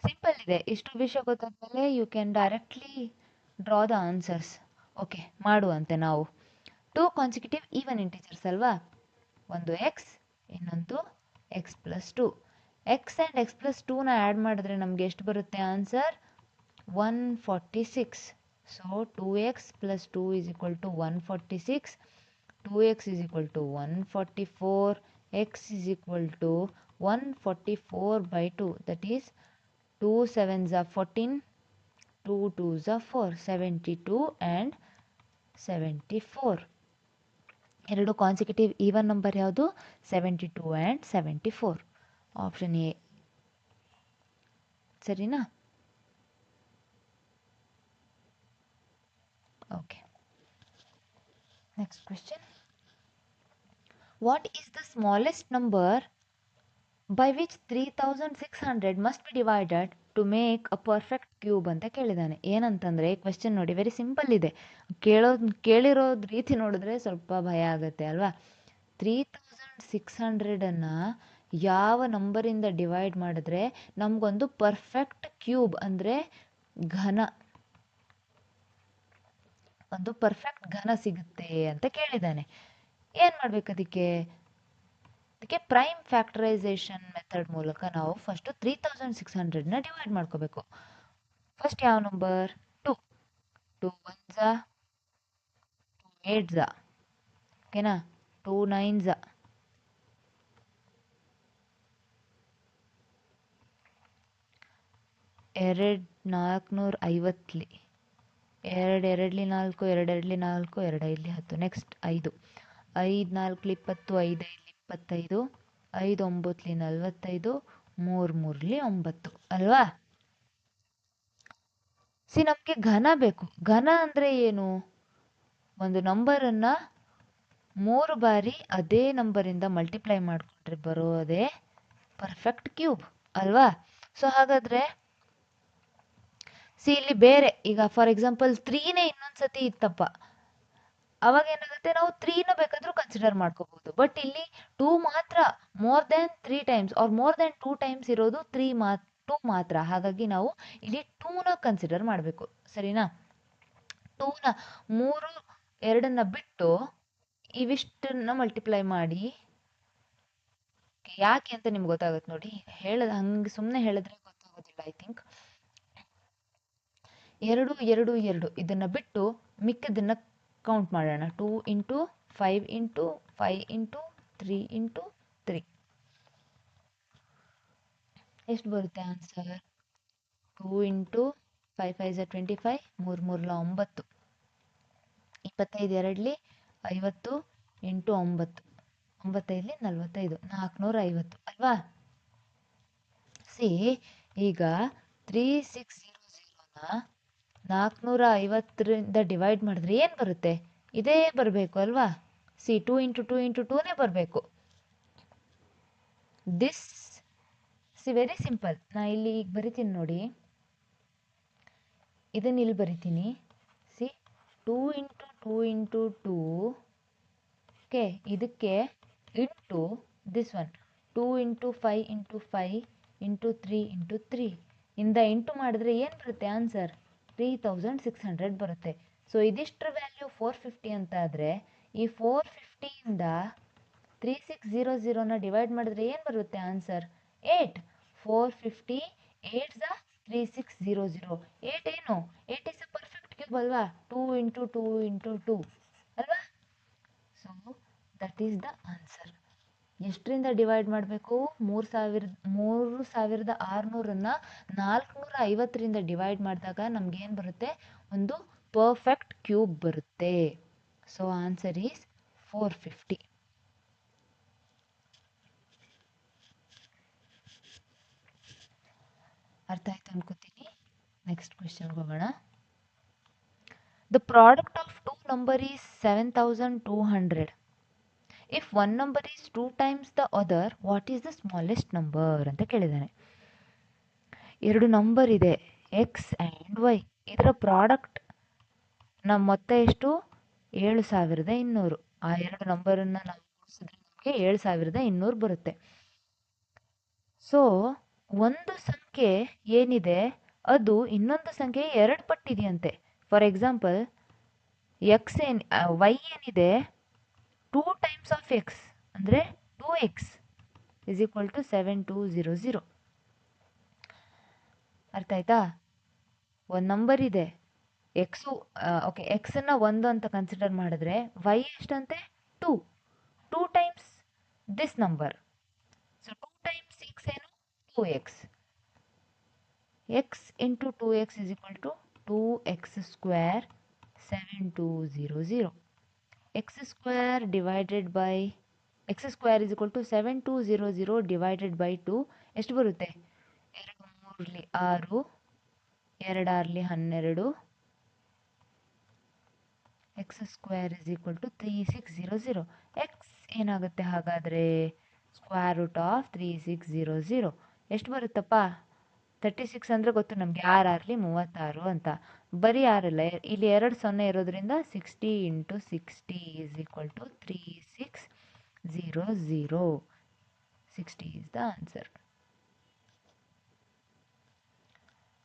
ಸಿಂಪಲ್ ಇದೆ. ಇಷ್ಟು ವಿಷಯ ಗೊತ್ತಾದ್ಮೇಲೆ you can directly draw the answers. Okay, ಮಾಡುವಂತೆ ನಾವು. 2 ಕಾನ್ಸಿಕ್ಯೂಟಿವ್ ಈವನ್ ಇಂಟೀಜರ್ಸ್ ಅಲ್ವಾ? ಒಂದು ಎಕ್ಸ್, ಇನ್ನೊಂದು x plus 2. X and x plus 2ನ ಆ್ಯಡ್ ಮಾಡಿದ್ರೆ ನಮಗೆ ಎಷ್ಟು ಬರುತ್ತೆ answer? 146. So 2x plus 2 is equal to 146. 2x is equal to 144. X is equal to 144 by 2. That is 2 7s are 14. 2 2s are 4. 72 and 74. ಎರಡು consecutive even number ಯಾವುದು? 72 and 74. Option A ಸರಿನಾ? Okay, next question. What is the smallest number by which 3600 must be divided to make a perfect cube ಅಂತ ಕೇಳಿದ್ದಾನೆ. ಏನಂತಂದರೆ question ನೋಡಿ, very simple ಇದೆ. ಕೇಳಿರೋದು ರೀತಿ ನೋಡಿದ್ರೆ ಸ್ವಲ್ಪ ಭಯ ಆಗುತ್ತೆ ಅಲ್ವಾ? 3600 ಯಾವ ನಂಬರಿಂದ ಡಿವೈಡ್ ಮಾಡಿದ್ರೆ ನಮಗೊಂದು ಪರ್ಫೆಕ್ಟ್ ಕ್ಯೂಬ್ ಅಂದರೆ ಘನ, ಒಂದು ಪರ್ಫೆಕ್ಟ್ ಘನ ಸಿಗುತ್ತೆ ಅಂತ ಕೇಳಿದ್ದಾನೆ. ಏನು ಮಾಡಬೇಕು ಅದಕ್ಕೆ? ಪ್ರೈಮ್ ಫ್ಯಾಕ್ಟರೈಸೇಷನ್ ಮೆಥಡ್ ಮೂಲಕ ನಾವು ಫಸ್ಟು 3600ನ ಡಿವೈಡ್ ಮಾಡ್ಕೋಬೇಕು. ಫಸ್ಟ್ ಯಾವ ನಂಬರ್? 2. 2 1s 2 8s, ಓಕೆನಾ? 2 9s, 2 450, 2 2 4, 2 2 4, 2 5 10. ನೆಕ್ಸ್ಟ್ 5. 5 4 20, 5 5 25, 5 9 45, 3 3 9 ಅಲ್ವಾ? ನಮಗೆ ಘನ ಬೇಕು. ಘನ ಅಂದರೆ ಏನು? ಒಂದು ನಂಬರನ್ನು 3 ಬಾರಿ ಅದೇ ನಂಬರಿಂದ ಮಲ್ಟಿಪ್ಲೈ ಮಾಡಿಕೊಂಡ್ರೆ ಬರೋದೇ ಪರ್ಫೆಕ್ಟ್ ಕ್ಯೂಬ್ ಅಲ್ವಾ? ಸೊ ಹಾಗಾದರೆ ಇಲ್ಲಿ ಬೇರೆ, ಈಗ ಫಾರ್ ಎಕ್ಸಾಂಪಲ್ 3ನೇ ಇನ್ನೊಂದ್ಸತಿ ಇತ್ತಪ್ಪ, ಅವಾಗ ಏನಾಗುತ್ತೆ, ನಾವು 3ನ ಬೇಕಾದರೂ ಕನ್ಸಿಡರ್ ಮಾಡ್ಕೋಬಹುದು. ಬಟ್ ಇಲ್ಲಿ 2 ಮಾತ್ರ, more than 3 times or more than 2 times ಇರೋದು 2 ಮಾತ್ರ. ಹಾಗಾಗಿ ನಾವು ಇಲ್ಲಿ 2ನ ಕನ್ಸಿಡರ್ ಮಾಡಬೇಕು, ಸರಿನಾ? 2ನ 3 2ನ್ನ ಬಿಟ್ಟು ಇವಿಷ್ಟನ್ನ ಮಲ್ಟಿಪ್ಲೈ ಮಾಡಿ. ಯಾಕೆ ಅಂತ ನಿಮ್ಗೆ ಗೊತ್ತಾಗುತ್ತೆ ನೋಡಿ. ಹಂಗೆ ಸುಮ್ಮನೆ ಹೇಳಿದ್ರೆ ಗೊತ್ತಾಗೋದಿಲ್ಲ ಐ ಥಿಂಕ್. 2 2 2 ಇದನ್ನು ಬಿಟ್ಟು ಮಿಕ್ಕಿದ್ದನ್ನು ಕೌಂಟ್ ಮಾಡೋಣ. 2 ಇಂಟು 5 ಇಂಟು 5 ಇಂಟು 3 ಇಂಟು 3 ಎಷ್ಟು ಬರುತ್ತೆ ಆನ್ಸರ್? 2 ಇಂಟು 5 5 25, 3 3 9, 25 2 50 ಇಂಟು 9, 95 45, 450 ಅಲ್ವಾ? ಈಗ 3600ನ 450ರಿಂದ ಡಿವೈಡ್ ಮಾಡಿದ್ರೆ ಏನು ಬರುತ್ತೆ? ಇದೇ ಬರಬೇಕು ಅಲ್ವಾ? 2 ಇಂಟು 2 ಇಂಟು 2ನೇ ಬರಬೇಕು. This very simple. ನಾ ಇಲ್ಲಿ ಈಗ ಬರಿತೀನಿ ನೋಡಿ, ಇದನ್ನು ಇಲ್ಲಿ ಬರಿತೀನಿ. 2 ಇಂಟು 2 ಇಂಟು 2, ಓಕೆ, ಇದಕ್ಕೆ into this one 2 into 5 into 5 into 3 into 3 ಇಂದ ಇಂಟು ಮಾಡಿದ್ರೆ ಏನು ಬರುತ್ತೆ ಆನ್ಸರ್? 3600 ಬರುತ್ತೆ. ಸೊ ಇದಿಷ್ಟರ ವ್ಯಾಲ್ಯೂ 450 ಅಂತ ಆದರೆ ಈ 450ಇಂದ 3600ನ ಡಿವೈಡ್ ಮಾಡಿದ್ರೆ ಏನು ಬರುತ್ತೆ ಆನ್ಸರ್? 8. 450 8s 3600. 8 ಏನು? 8 ಇಸ್ ಅ ಪರ್ಫೆಕ್ಟ್ ಕ್ಯೂಬ್ ಅಲ್ವಾ? 2 ಇಂಟು 2 ಇಂಟು 2 ಅಲ್ವಾ? So that is the answer. ಎಷ್ಟರಿಂದ ಡಿವೈಡ್ ಮಾಡಬೇಕು? 3600ನ್ನ 450ರಿಂದ ಡಿವೈಡ್ ಮಾಡಿದಾಗ ನಮಗೇನು ಬರುತ್ತೆ? ಒಂದು ಪರ್ಫೆಕ್ಟ್ ಕ್ಯೂಬ್ ಬರುತ್ತೆ. So answer is 450. ಅರ್ಥ ಆಯ್ತು ಅನ್ಕೋತೀನಿ. ನೆಕ್ಸ್ಟ್ ಕ್ವೆಶ್ಚನ್ಗೆ ಹೋಗೋಣ. The product of 2 number is 7200. If one number is 2 times the other, what is the smallest number ಅಂತ ಕೇಳಿದ್ದಾನೆ. 2 ನಂಬರ್ ಇದೆ, ಎಕ್ಸ್ ಆ್ಯಂಡ್ ವೈ. ಇದರ ಪ್ರಾಡಕ್ಟ್ ನಮ್ಮ ಮೊತ್ತ ಎಷ್ಟು? 7200. ಆ 2 ನಂಬರನ್ನು ನಾವು ಕೂಡಿಸಿದ್ರೆ ನಮಗೆ 7200 ಬರುತ್ತೆ. ಸೊ ಒಂದು ಸಂಖ್ಯೆ ಏನಿದೆ ಅದು ಇನ್ನೊಂದು ಸಂಖ್ಯೆ 2 ಪಟ್ಟಿದೆಯಂತೆ. ಫಾರ್ ಎಕ್ಸಾಂಪಲ್ ವೈ ಏನಿದೆ 2 ಟೈಮ್ಸ್ ಆಫ್ ಎಕ್ಸ್ ಅಂದರೆ 2x ಇಸ್ ಈಕ್ವಲ್ ಟು 7200. ಅರ್ಥ ಆಯ್ತಾ? ಒಂದು ನಂಬರ್ ಇದೆ, ಎಕ್ಸು ಓಕೆ ಎಕ್ಸನ್ನು 1 ಅಂತ ಕನ್ಸಿಡರ್ ಮಾಡಿದ್ರೆ ವೈ ಎಷ್ಟಂತೆ 2 times this number. So 2 times x ಏನು 2x. x into 2x is equal to 2x square 7200. x square divided by x square is equal to 7200 divided by 2 ಎಷ್ಟು ಬರುತ್ತೆ? 2 3 6 2 6 12 x square is equal to 3600. x ಏನಾಗುತ್ತೆ ಹಾಗಾದರೆ square root of 3600 ಎಷ್ಟು ಬರುತ್ತಪ್ಪ? 36 ಅಂದರೆ ಗೊತ್ತು ನಮಗೆ 6 6 36 ಅಂತ. ಬರೀ 6 ಇಲ್ಲ, ಇಲ್ಲಿ 2 0 ಇರೋದ್ರಿಂದ 60 into 60 is equal to 3600. 60 is the answer.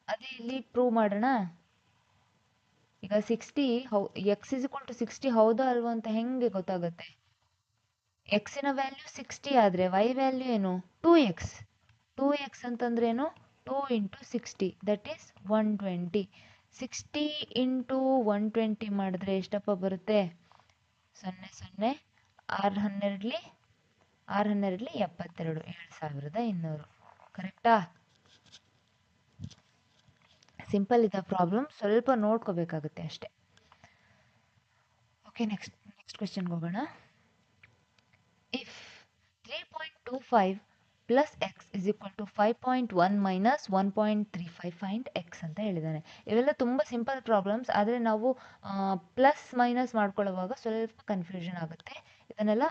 ಅದೇ ಇಲ್ಲಿ ಪ್ರೂವ್ ಮಾಡೋಣ. ಈಗ 60 ಎಕ್ಸ್ ಇಸ್ ಈಕ್ವಲ್ ಟು 60 ಹೌದಾ ಅಲ್ವಾ ಅಂತ ಹೆಂಗೆ ಗೊತ್ತಾಗುತ್ತೆ? ಎಕ್ಸಿನ ವ್ಯಾಲ್ಯೂ 60 ಆದರೆ ವೈ ವ್ಯಾಲ್ಯೂ ಏನು 2x. 2x ಅಂತಂದ್ರೆ ಏನು 2 ಇಂಟು 60 ದಟ್ ಈಸ್ 120. 60 ಇಂಟು 120 ಮಾಡಿದ್ರೆ ಎಷ್ಟಪ್ಪ ಬರುತ್ತೆ? 0 0 6 12 6 12 72 7200. ಕರೆಕ್ಟಾ? ಸಿಂಪಲ್ ಇದೆ ಪ್ರಾಬ್ಲಮ್, ಸ್ವಲ್ಪ ನೋಡ್ಕೋಬೇಕಾಗುತ್ತೆ ಅಷ್ಟೆ. ಓಕೆ, ನೆಕ್ಸ್ಟ್ ಕ್ವೆಶ್ಚನ್ಗೆ ಹೋಗೋಣ. If 3.25 plus x is equal to 5.1 minus 1.35 find x ಅಂತ ಹೇಳಿದ್ದಾನೆ. ಇವೆಲ್ಲ ತುಂಬ ಸಿಂಪಲ್ ಪ್ರಾಬ್ಲಮ್ಸ್, ಆದರೆ ನಾವು ಪ್ಲಸ್ ಮೈನಸ್ ಮಾಡ್ಕೊಳ್ಳುವಾಗ ಸ್ವಲ್ಪ ಕನ್ಫ್ಯೂಷನ್ ಆಗುತ್ತೆ. ಇದನ್ನೆಲ್ಲ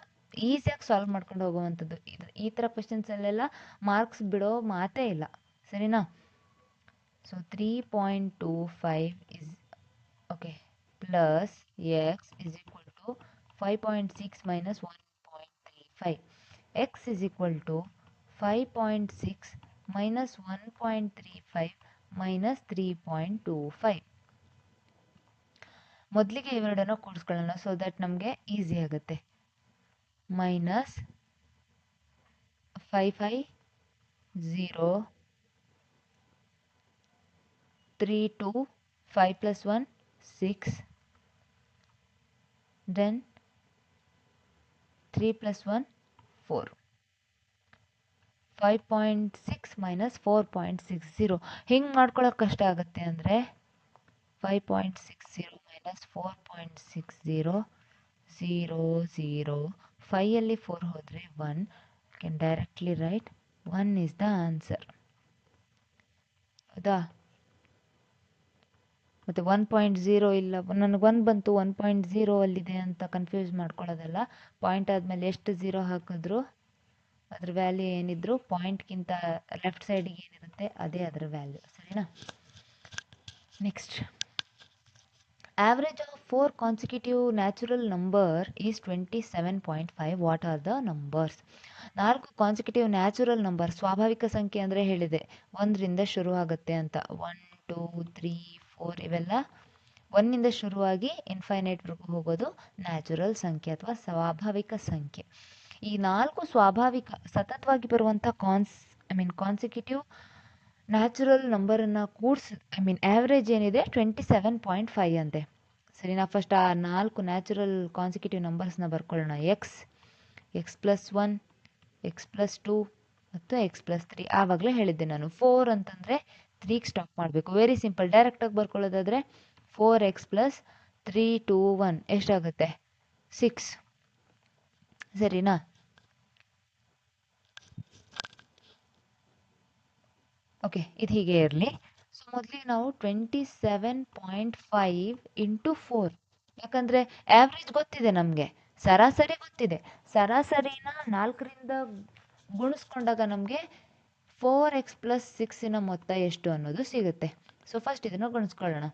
ಈಸಿಯಾಗಿ ಸಾಲ್ವ್ ಮಾಡ್ಕೊಂಡು ಹೋಗುವಂಥದ್ದು. ಈ ಥರ ಕ್ವೆಶನ್ಸಲ್ಲೆಲ್ಲ ಮಾರ್ಕ್ಸ್ ಬಿಡೋ ಮಾತೇ ಇಲ್ಲ, ಸರಿನಾ? So 3.25 is okay plus x is equal to 5.6 minus 1.35. x is equal to 5.6 minus 1.35 minus 3.25. ಮೊದಲಿಗೆ ಇವೆರಡನ್ನು ಕೂಡಿಸ್ಕೊಳ್ಳೋಣ ಸೊ ದಟ್ ನಮಗೆ ಈಸಿ ಆಗುತ್ತೆ. Minus 550 32 5 plus 1 6 then 3 plus 1 4. 5.6 minus 4.60 ಹಿಂಗೆ ಮಾಡ್ಕೊಳ್ಳೋಕೆ ಕಷ್ಟ ಆಗುತ್ತೆ ಅಂದರೆ 5.60 ಮೈನಸ್ 4.60 0 0 5ಅಲ್ಲಿ 4 ಹೋದರೆ 1. Can directly right 1 is the answer. ಹೌದಾ? ಮತ್ತು 1.0 ಇಲ್ಲ, ನನಗೆ 1 ಬಂತು 1.0 ಅಲ್ಲಿದೆ ಅಂತ ಕನ್ಫ್ಯೂಸ್ ಮಾಡ್ಕೊಳ್ಳೋದಲ್ಲ. ಪಾಯಿಂಟ್ ಆದಮೇಲೆ ಎಷ್ಟು 0 ಹಾಕಿದ್ರು ಅದ್ರ ವ್ಯಾಲ್ಯೂ ಏನಿದ್ರು ಪಾಯಿಂಟ್ಗಿಂತ ಲೆಫ್ಟ್ ಸೈಡಿಗೆ ಏನಿರುತ್ತೆ ಅದೇ ಅದರ ವ್ಯಾಲ್ಯೂ, ಸರಿನಾ? Next, average of 4 consecutive natural number is 27.5. What are the numbers? 4 consecutive natural number, ಸ್ವಾಭಾವಿಕ ಸಂಖ್ಯೆ ಅಂದರೆ ಹೇಳಿದೆ 1ರಿಂದ ಶುರು ಆಗುತ್ತೆ ಅಂತ. 1 2 3 4 ಇವೆಲ್ಲ 1ನಿಂದ ಶುರುವಾಗಿ ಇನ್ಫೈನೈಟ್ವರೆಗೂ ಹೋಗೋದು ನ್ಯಾಚುರಲ್ ಸಂಖ್ಯೆ ಅಥವಾ ಸ್ವಾಭಾವಿಕ ಸಂಖ್ಯೆ. ಈ 4 ಸ್ವಾಭಾವಿಕ ಸತತವಾಗಿ ಬರುವಂಥ ಕಾನ್ಸಿಕ್ಯೂಟಿವ್ ನ್ಯಾಚುರಲ್ ನಂಬರನ್ನು ಆ್ಯಾವ್ರೇಜ್ ಏನಿದೆ 27.5 ಅಂತೆ. ಸರಿ, ನಾವು ಫಸ್ಟ್ ಆ 4 ನ್ಯಾಚುರಲ್ ಕಾನ್ಸಿಕ್ಯೂಟಿವ್ ನಂಬರ್ಸ್ನ ಬರ್ಕೊಳ್ಳೋಣ. ಎಕ್ಸ್ ಪ್ಲಸ್ 1 ಎಕ್ಸ್ ಪ್ಲಸ್ 2 ಮತ್ತು ಎಕ್ಸ್ ಪ್ಲಸ್ 3. ಆವಾಗಲೇ ಹೇಳಿದ್ದೆ ನಾನು 4 ಅಂತಂದರೆ 3ಗೆ ಸ್ಟಾಪ್ ಮಾಡಬೇಕು. ವೆರಿ ಸಿಂಪಲ್, ಡೈರೆಕ್ಟಾಗಿ ಬರ್ಕೊಳ್ಳೋದಾದರೆ 4x ಪ್ಲಸ್ 3 2 1 ಎಷ್ಟಾಗುತ್ತೆ 6, ಸರಿನಾ? ಓಕೆ, ಇದು ಹೀಗೆ ಇರಲಿ. ಸೊ ಮೊದಲಿಗೆ ನಾವು 27.5 ಇಂಟು 4, ಯಾಕಂದರೆ ಆ್ಯಾವ್ರೇಜ್ ಗೊತ್ತಿದೆ ನಮಗೆ, ಸರಾಸರಿ ಗೊತ್ತಿದೆ. ಸರಾಸರಿನ 4ರಿಂದ ಗುಣಿಸ್ಕೊಂಡಾಗ ನಮಗೆ 4x ಪ್ಲಸ್ 6ನ ಮೊತ್ತ ಎಷ್ಟು ಅನ್ನೋದು ಸಿಗುತ್ತೆ. ಸೊ ಫಸ್ಟ್ ಇದನ್ನು ಗುಣಿಸ್ಕೊಳ್ಳೋಣ.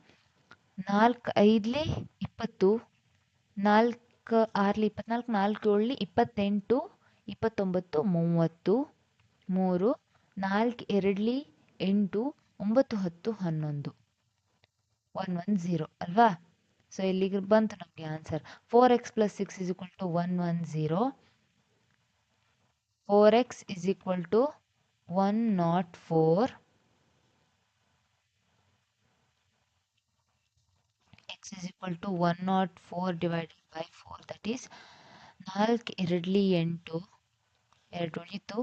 4 5 20, 4 6 24, 4 7 28, 29 30, 3 4 ಎರಡ್ಲಿ 8 9 10 11 110 ಅಲ್ವಾ? ಸೊ ಇಲ್ಲಿಗೆ ಬಂತು ನಮಗೆ answer. 4x plus 6 is equal to 110. 4x is equal to 104. x is equal to 104 divided by 4, that is 4 ಎರಡ್ಲಿ 8 2 ಉಳಿತು,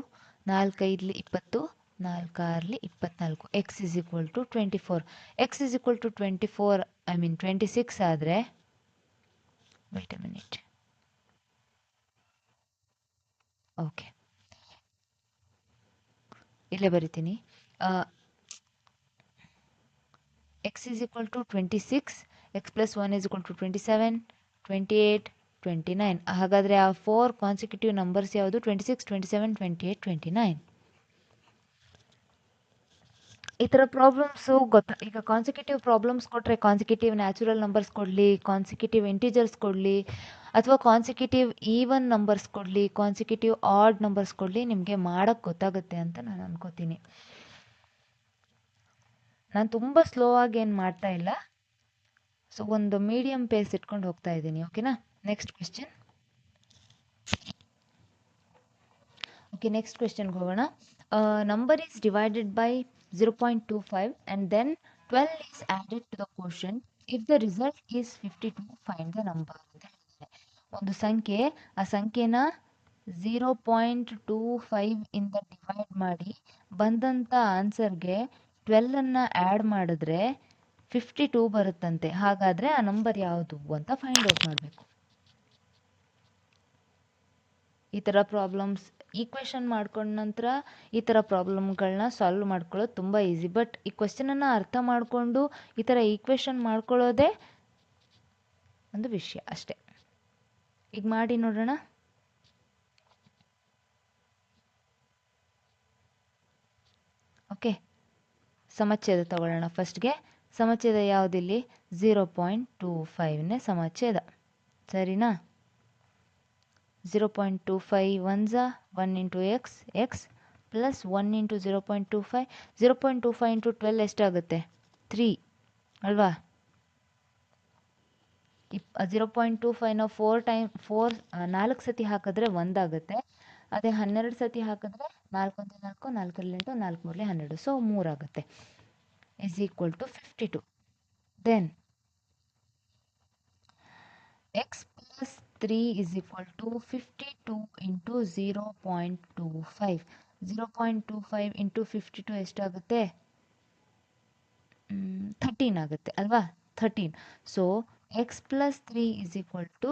4 ಐದ್ಲಿ 20, 4 early 24. x is equal to 24. x is equal to 24, I mean 26 ಆದರೆ, wait a minute, okay ಇಲ್ಲೇ ಬರಿತೀನಿ. x is equal to 26, x plus 1 is equal to 27, 28, 29. ಹಾಗಾದರೆ ಆ 4 consecutive numbers ಯಾವುದು? 26, 27, 28, 29. ಈ ಥರ problems ಈಗ ಕಾನ್ಸಿಕ್ಯೂಟಿವ್ ಪ್ರಾಬ್ಲಮ್ಸ್ ಕೊಟ್ಟರೆ ಕಾನ್ಸಿಕ್ಯೂಟಿವ್ ನ್ಯಾಚುರಲ್ ನಂಬರ್ಸ್ ಕೊಡಲಿ, ಕಾನ್ಸಿಕ್ಯೂಟಿವ್ ಇಂಟಿಜರ್ಸ್ ಕೊಡಲಿ, ಅಥವಾ ಕಾನ್ಸಿಕ್ಯೂಟಿವ್ ಈವನ್ ನಂಬರ್ಸ್ ಕೊಡಲಿ, ಕಾನ್ಸಿಕ್ಯೂಟಿವ್ ಆಡ್ ನಂಬರ್ಸ್ ಕೊಡಲಿ, ನಿಮಗೆ ಮಾಡೋಕ್ಕೆ ಗೊತ್ತಾಗುತ್ತೆ ಅಂತ ನಾನು ಅನ್ಕೋತೀನಿ. ನಾನು ತುಂಬ ಸ್ಲೋ ಆಗಿ ಏನು ಮಾಡ್ತಾ ಇಲ್ಲ, ಸೊ ಒಂದು ಮೀಡಿಯಮ್ ಪೇಸ್ ಇಟ್ಕೊಂಡು ಹೋಗ್ತಾ ಇದ್ದೀನಿ. ಓಕೆನಾ? Next question. ಓಕೆ, ನೆಕ್ಸ್ಟ್ ಕ್ವೆಶ್ಚನ್ಗೆ ಹೋಗೋಣ. Number is divided by 0.25 and then 12 is added to the quotient. If the result is 52, find the number ಅಂತ ಹೇಳಿದ್ದಾರೆ. ಒಂದು ಸಂಖ್ಯೆ, ಆ ಸಂಖ್ಯೆನ 0.25 ಇಂದ ಡಿವೈಡ್ ಮಾಡಿ ಬಂದಂಥ ಆನ್ಸರ್ಗೆ 12ಅನ್ನು ಆ್ಯಡ್ ಮಾಡಿದ್ರೆ 52 ಬರುತ್ತಂತೆ. ಹಾಗಾದರೆ ಆ ನಂಬರ್ ಯಾವುದು ಅಂತ ಫೈಂಡ್ ಔಟ್ ಮಾಡಬೇಕು. ಈ ಥರ ಪ್ರಾಬ್ಲಮ್ಸ್ ಈಕ್ವೇಷನ್ ಮಾಡ್ಕೊಂಡ ನಂತರ ಈ ಥರ ಪ್ರಾಬ್ಲಮ್ಗಳನ್ನ ಸಾಲ್ವ್ ಮಾಡ್ಕೊಳ್ಳೋದು ತುಂಬ ಈಸಿ. ಬಟ್ ಈ ಕ್ವೆಶ್ಚನನ್ನು ಅರ್ಥ ಮಾಡಿಕೊಂಡು ಈ ಥರ ಈಕ್ವೇಷನ್ ಮಾಡ್ಕೊಳ್ಳೋದೇ ಒಂದು ವಿಷಯ ಅಷ್ಟೆ. ಈಗ ಮಾಡಿ ನೋಡೋಣ. ಓಕೆ, ಸಮಚ್ಛೇದ ತಗೊಳ್ಳೋಣ. ಫಸ್ಟ್ಗೆ ಸಮಚ್ಛೇದ ಯಾವುದಿಲ್ಲಿ? 0.25ನೇ ಸಮಚ್ಛೇದ, ಸರಿನಾ? 0.25 1 1 into X, X plus 1 into 0.25. 0.25 into 12 ಎಷ್ಟಾಗುತ್ತೆ? 3 ಅಲ್ವಾ? 0.25ನ 4 ಸತಿ ಹಾಕಿದ್ರೆ 1 ಆಗುತ್ತೆ. ಅದೇ 12 ಸತಿ ಹಾಕಿದ್ರೆ 4 1 4, 4 8, 4 3 12, ಸೊ 3 ಆಗುತ್ತೆ. Is equal to 52. Then x plus 3 is equal to 52 into 0.25. 0.25 into 52 ಎಷ್ಟಾಗುತ್ತೆ? 13 ಆಗುತ್ತೆ ಅಲ್ವಾ? 13. So X plus 3 is equal to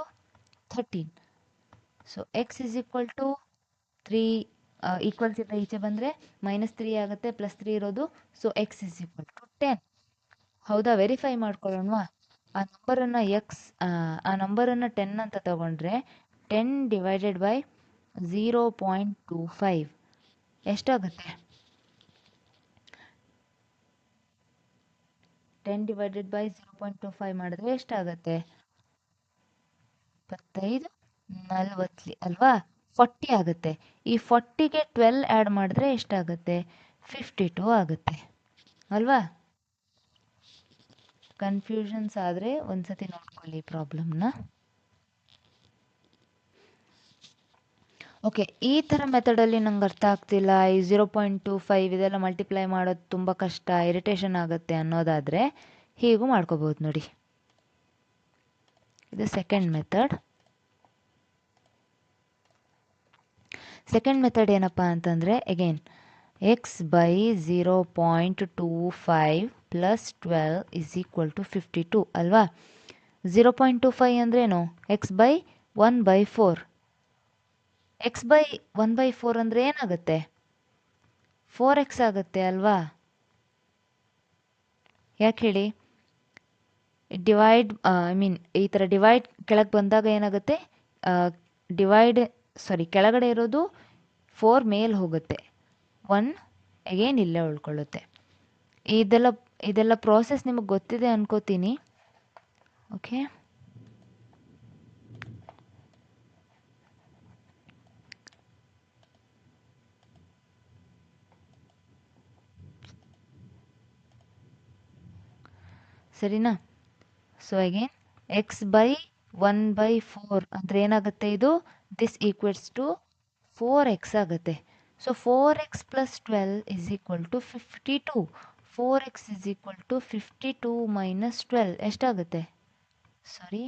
13. So X is equal to 3, equals ಇಂದ ಈಚೆ ಬಂದರೆ -3 ಆಗುತ್ತೆ, +3 ಇರೋದು. So X is equal to 10. ಹೌದಾ? ವೆರಿಫೈ ಮಾಡ್ಕೊಳ್ಳೋಣವಾ? ಆ ನಂಬರನ್ನು 10 ಅಂತ ತಗೊಂಡ್ರೆ 10 ಡಿವೈಡೆಡ್ ಬೈ 0.25 ಎಷ್ಟಾಗುತ್ತೆ? 10 ಡಿವೈಡೆಡ್ ಬೈ 0.25 ಮಾಡಿದ್ರೆ ಎಷ್ಟಾಗುತ್ತೆ? 25 40 ಅಲ್ವಾ? 40 ಆಗುತ್ತೆ. ಈ 40ಗೆ 12 ಆ್ಯಡ್ ಮಾಡಿದ್ರೆ ಎಷ್ಟಾಗುತ್ತೆ? 52 ಆಗುತ್ತೆ ಅಲ್ವಾ? ಕನ್ಫ್ಯೂಷನ್ಸ್ ಆದರೆ ಒಂದ್ಸತಿ ನೋಡ್ಕೊಳ್ಳಿ ಪ್ರಾಬ್ಲಮ್ನ. ಓಕೆ, ಈ ಥರ ಮೆಥಡಲ್ಲಿ ನಂಗೆ ಅರ್ಥ ಆಗ್ತಿಲ್ಲ, ಈ 0.25 ಇದೆಲ್ಲ ಮಲ್ಟಿಪ್ಲೈ ಮಾಡೋದು ತುಂಬ ಕಷ್ಟ, ಇರಿಟೇಷನ್ ಆಗುತ್ತೆ ಅನ್ನೋದಾದರೆ ಹೀಗೂ ಮಾಡ್ಕೋಬೋದು ನೋಡಿ. ಇದು ಸೆಕೆಂಡ್ ಮೆಥಡ್. ಸೆಕೆಂಡ್ ಮೆಥಡ್ ಏನಪ್ಪ ಅಂತಂದರೆ, again x by 0.25 plus 12 is equal to 52 ಅಲ್ವಾ? 0.25 ಅಂದ್ರೇನು? X by 1/4. ಎಕ್ಸ್ ಬೈ 1/4 ಅಂದರೆ ಏನಾಗುತ್ತೆ? 4x ಆಗುತ್ತೆ ಅಲ್ವಾ? ಯಾಕೆ ಹೇಳಿ? ಡಿವೈಡ್ ಈ ಥರ ಡಿವೈಡ್ ಕೆಳಗೆ ಬಂದಾಗ ಏನಾಗುತ್ತೆ? ಕೆಳಗಡೆ ಇರೋದು 4 ಮೇಲೆ ಹೋಗುತ್ತೆ, 1 ಅಗೇನ್ ಇಲ್ಲೇ ಉಳ್ಕೊಳ್ಳುತ್ತೆ. ಇದೆಲ್ಲ ಪ್ರೋಸೆಸ್ ನಿಮಗೆ ಗೊತ್ತಿದೆ ಅನ್ಕೋತೀನಿ. ಓಕೆ, ಸರಿನಾ? ಸೊ ಅಗೇನ್ ಎಕ್ಸ್ ಬೈ 1/4 ಅಂದರೆ ಏನಾಗುತ್ತೆ ಇದು? ದಿಸ್ ಈಕ್ವಲ್ಸ್ ಟು 4x ಆಗುತ್ತೆ. So 4x plus 12 is equal to 52. 4x is equal to 52 minus 12 ಎಷ್ಟಾಗುತ್ತೆ? ಸಾರಿ,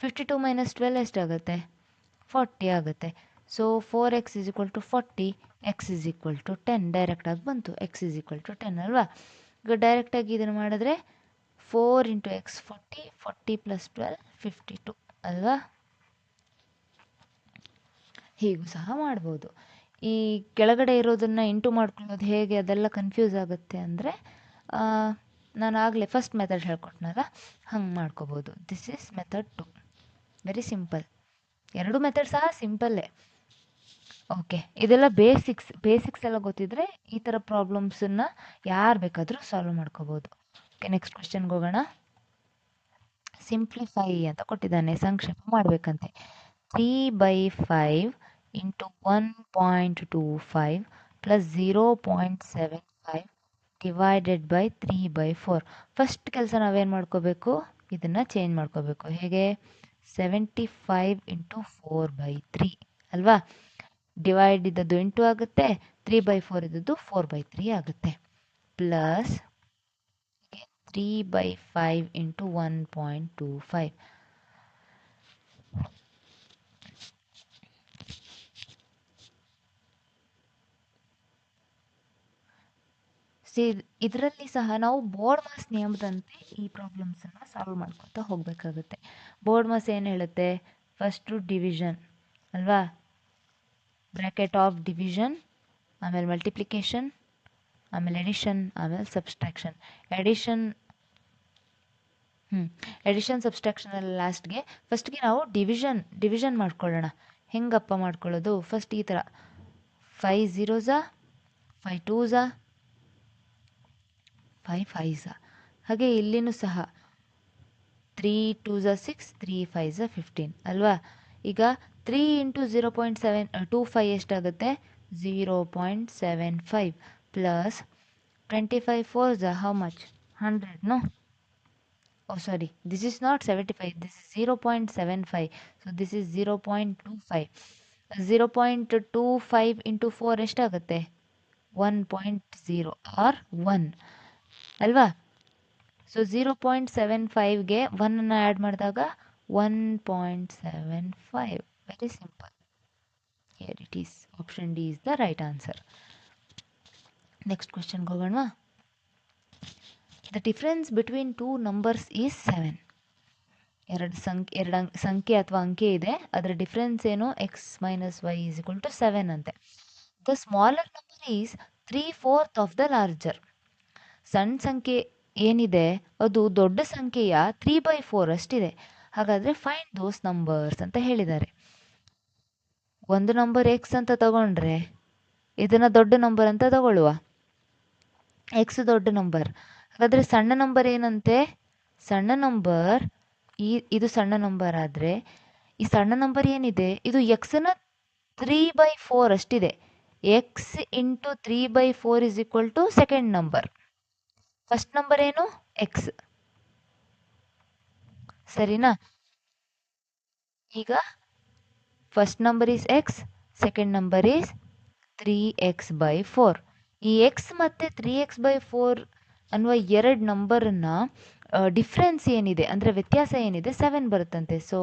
52 ಮೈನಸ್ 12 ಎಷ್ಟಾಗುತ್ತೆ? 40 ಆಗುತ್ತೆ. So 4x is equal to 40, x is equal to 10 ಡೈರೆಕ್ಟಾಗಿ ಬಂತು. ಎಕ್ಸ್ ಇಸ್ ಈಕ್ವಲ್ ಟು 10 ಅಲ್ವಾ? ಈಗ ಡೈರೆಕ್ಟಾಗಿ ಇದನ್ನು ಮಾಡಿದ್ರೆ 4 ಇಂಟು ಎಕ್ಸ್ 40, 40 ಪ್ಲಸ್ 12 52 ಅಲ್ವಾ? ಹೀಗೂ ಸಹ ಮಾಡ್ಬೋದು. ಈ ಕೆಳಗಡೆ ಇರೋದನ್ನು ಇಂಟು ಮಾಡ್ಕೊಳ್ಳೋದು ಹೇಗೆ ಅದೆಲ್ಲ ಕನ್ಫ್ಯೂಸ್ ಆಗುತ್ತೆ ಅಂದರೆ ನಾನು ಆಗಲೇ ಫಸ್ಟ್ ಮೆಥಡ್ ಹೇಳ್ಕೊಟ್ನಲ್ಲ, ಹಂಗೆ ಮಾಡ್ಕೋಬೋದು. This is method 2. Very simple. ಎರಡು ಮೆಥಡ್ ಸಹ ಸಿಂಪಲ್ಲೇ. ಓಕೆ, ಇದೆಲ್ಲ ಬೇಸಿಕ್ಸ್ ಎಲ್ಲ ಗೊತ್ತಿದ್ರೆ ಈ ಥರ ಪ್ರಾಬ್ಲಮ್ಸನ್ನು ಯಾರು ಬೇಕಾದರೂ ಸಾಲ್ವ್ ಮಾಡ್ಕೋಬೋದು. ಓಕೆ, ನೆಕ್ಸ್ಟ್ ಕ್ವೆಶ್ಚನ್ಗೆ ಹೋಗೋಣ. ಸಿಂಪ್ಲಿಫೈ ಅಂತ ಕೊಟ್ಟಿದ್ದಾನೆ, ಸಂಕ್ಷೇಪ ಮಾಡಬೇಕಂತೆ. 3/5 into 1.25 plus 0.75 divided by 3/4. First ಕೆಲಸ ನಾವೇನು ಮಾಡ್ಕೋಬೇಕು? ಇದನ್ನು ಚೇಂಜ್ ಮಾಡ್ಕೋಬೇಕು. ಹೇಗೆ? 75 ಇಂಟು 4/3 ಅಲ್ವಾ? ಡಿವೈಡ್ ಇದ್ದದ್ದು ಇಂಟು ಆಗುತ್ತೆ, 3/4 ಇದ್ದದ್ದು 4/3 ಆಗುತ್ತೆ. Plus 3/5 into 1.25. ಇದರಲ್ಲಿ ಸಹ ನಾವು ಬೋರ್ಡ್ ಮಾಸ್ ನಿಯಮದಂತೆ ಈ ಪ್ರಾಬ್ಲಮ್ಸನ್ನು ಸಾಲ್ವ್ ಮಾಡ್ಕೊತಾ ಹೋಗಬೇಕಾಗುತ್ತೆ. ಬೋರ್ಡ್ ಮಾಸ್ ಏನು ಹೇಳುತ್ತೆ? ಫಸ್ಟು ಡಿವಿಷನ್ ಅಲ್ವಾ? ಬ್ರ್ಯಾಕೆಟ್ ಆಫ್ ಡಿವಿಷನ್, ಆಮೇಲೆ ಮಲ್ಟಿಪ್ಲಿಕೇಶನ್, ಆಮೇಲೆ ಎಡಿಷನ್, ಆಮೇಲೆ ಸಬ್ಸ್ಟ್ರಾಕ್ಷನ್. ಎಡಿಷನ್ ಸಬ್ಸ್ಟ್ರಾಕ್ಷನಲ್ಲಿ ಲಾಸ್ಟ್ಗೆ ಫಸ್ಟ್ಗೆ ನಾವು ಡಿವಿಷನ್ ಮಾಡ್ಕೊಳ್ಳೋಣ. ಹೆಂಗಪ್ಪ ಮಾಡ್ಕೊಳ್ಳೋದು? ಫಸ್ಟ್ ಈ ಥರ 5 0s, 5 2s, 5 5s. ಹಾಗೆ ಇಲ್ಲಿನೂ ಸಹ 3 2s 6, 3 5s 15 ಅಲ್ವಾ? ಈಗ 3 ಇಂಟು 0.725 ಎಷ್ಟಾಗುತ್ತೆ? 0.75 plus 25 4s how much? 100 no? Oh sorry, this is not 75, this is 0.75. So this is 0.25. 0.25 into 4 ಎಷ್ಟಾಗುತ್ತೆ? 1.0 or 1 ಅಲ್ವಾ? ಸೊ 0.75ಗೆ 1ಅನ್ನು ಆ್ಯಡ್ ಮಾಡಿದಾಗ 1.75. Very simple. Here it is. Option D is the right answer. Next ಕ್ವೆಶ್ಚನ್ಗೆ ಹೋಗೋಣವಾ? The difference between two numbers is 7. ಎರಡು ಸಂಖ್ಯೆ ಅಥವಾ ಅಂಕೆ ಇದೆ, ಅದರ ಡಿಫ್ರೆನ್ಸ್ ಏನು? x minus y is equal to 7 ಅಂತೆ. The smaller number is 3/4 of the larger. ಸಣ್ಣ ಸಂಖ್ಯೆ ಏನಿದೆ ಅದು ದೊಡ್ಡ ಸಂಖ್ಯೆಯ 3/4 ಅಷ್ಟಿದೆ. ಹಾಗಾದರೆ ಫೈಂಡ್ ದೋಸ್ ನಂಬರ್ಸ್ ಅಂತ ಹೇಳಿದ್ದಾರೆ. ಒಂದು ನಂಬರ್ ಎಕ್ಸ್ ಅಂತ ತಗೊಂಡ್ರೆ ಇದನ್ನು ದೊಡ್ಡ ನಂಬರ್ ಅಂತ ತಗೊಳ್ಳುವ. ಎಕ್ಸ್ ದೊಡ್ಡ ನಂಬರ್. ಹಾಗಾದರೆ ಸಣ್ಣ ನಂಬರ್ ಏನಂತೆ? ಸಣ್ಣ ನಂಬರ್ ಇದು ಸಣ್ಣ ನಂಬರ್ ಆದರೆ ಈ ಸಣ್ಣ ನಂಬರ್ ಏನಿದೆ ಇದು ಎಕ್ಸ್ನ 3/4 ಅಷ್ಟಿದೆ. X into 3/4 is equal to second number. First number ಏನು? ಎಕ್ಸ್. ಸರಿನಾ? ಈಗ first number is x, second number is 3x/4. ಈ ಎಕ್ಸ್ ಮತ್ತು 3x/4 ಅನ್ನುವ ಎರಡು ನಂಬರನ್ನ ಡಿಫ್ರೆನ್ಸ್ ಏನಿದೆ ಅಂದರೆ ವ್ಯತ್ಯಾಸ ಏನಿದೆ 7 ಬರುತ್ತಂತೆ. ಸೊ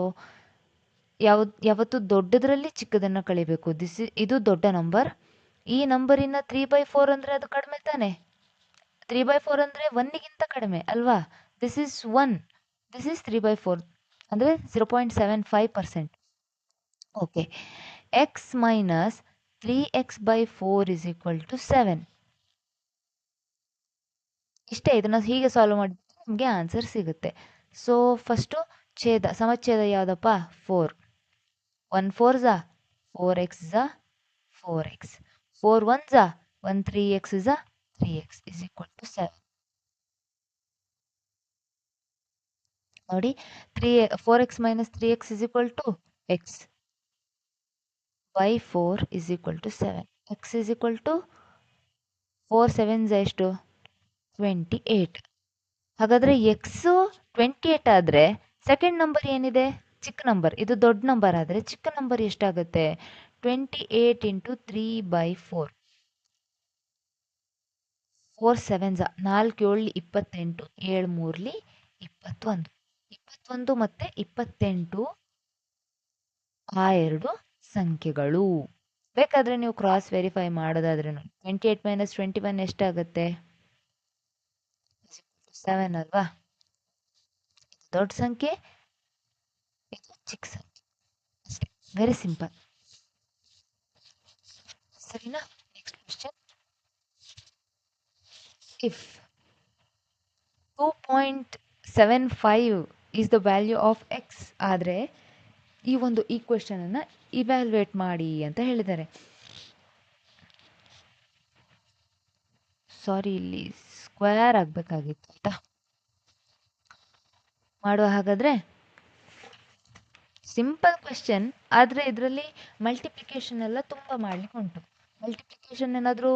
ಯಾವತ್ತು ದೊಡ್ಡದರಲ್ಲಿ ಚಿಕ್ಕದನ್ನು ಕಳಿಬೇಕು. ಇದು ದೊಡ್ಡ ನಂಬರ್. ಈ ನಂಬರಿನ 3/4 ಅಂದರೆ ಅದು ಕಡಿಮೆ ತಾನೆ. 3/4 ಅಂದರೆ 1ಗಿಂತ ಕಡಿಮೆ ಅಲ್ವಾ? ದಿಸ್ ಈಸ್ 1, ದಿಸ್ ಈಸ್ 3/4 ಅಂದರೆ 0.75%. Okay, x minus 3x/4 is equal to 7. ಇಷ್ಟೇ. ಇದನ್ನು ಹೀಗೆ ಸಾಲ್ವ್ ಮಾಡಿದ್ರೆ ನಮಗೆ ಆನ್ಸರ್ ಸಿಗುತ್ತೆ. ಸೊ ಫಸ್ಟು ಸಮಚ್ಛೇದ ಯಾವುದಪ್ಪ? 4. 1 4s 4x 4x, 4 1s 1 3x 3x is equal to 7. ನೋಡಿ, 4x minus 3x is equal to x by 4 is equal to 7. x is equal to 4 7s ಎಷ್ಟು? 28. ಹಾಗಾದರೆ ಎಕ್ಸು 28 ಆದರೆ ಸೆಕೆಂಡ್ ನಂಬರ್ ಏನಿದೆ ಚಿಕ್ಕ number, ಇದು ದೊಡ್ಡ number ಆದರೆ ಚಿಕ್ಕ ನಂಬರ್ ಎಷ್ಟಾಗುತ್ತೆ? 28 ಇಂಟು 3/4. 4 7 4 7 28, 7 3 21. 21 ಮತ್ತು 28 ಆ ಎರಡು ಸಂಖ್ಯೆಗಳು. ಬೇಕಾದರೆ ನೀವು ಕ್ರಾಸ್ ವೆರಿಫೈ ಮಾಡೋದಾದ್ರೂ 28 ಮೈನಸ್ 21 ಎಷ್ಟಾಗುತ್ತೆ? 7 ಅಲ್ವಾ? ಇದು ದೊಡ್ಡ ಸಂಖ್ಯೆ, ಇದು ಚಿಕ್ಕ ಸಂಖ್ಯೆ ಅಷ್ಟೇ. Very simple. ಸರಿನಾ? Next question. If 2.75 is the value of x ಆದರೆ ಈ ಒಂದು ಈಕ್ವೇಷನ್ ಅನ್ನು ಇವ್ಯಾಲ್ಯೂಯೇಟ್ ಮಾಡಿ ಅಂತ ಹೇಳಿದ್ದಾರೆ. ಸಾರಿ, ಇಲ್ಲಿ ಸ್ಕ್ವೇರ್ ಆಗಬೇಕಾಗಿತ್ತು ಆಯ್ತಾ? ಮಾಡುವ ಹಾಗಾದರೆ ಸಿಂಪಲ್ ಕ್ವೆಶ್ಚನ್, ಆದರೆ ಇದರಲ್ಲಿ ಮಲ್ಟಿಪ್ಲಿಕೇಶನ್ ಎಲ್ಲ ತುಂಬ ಮಾಡಲಿಕ್ಕೆ ಉಂಟು. ಮಲ್ಟಿಪ್ಲಿಕೇಶನ್ ಏನಾದರೂ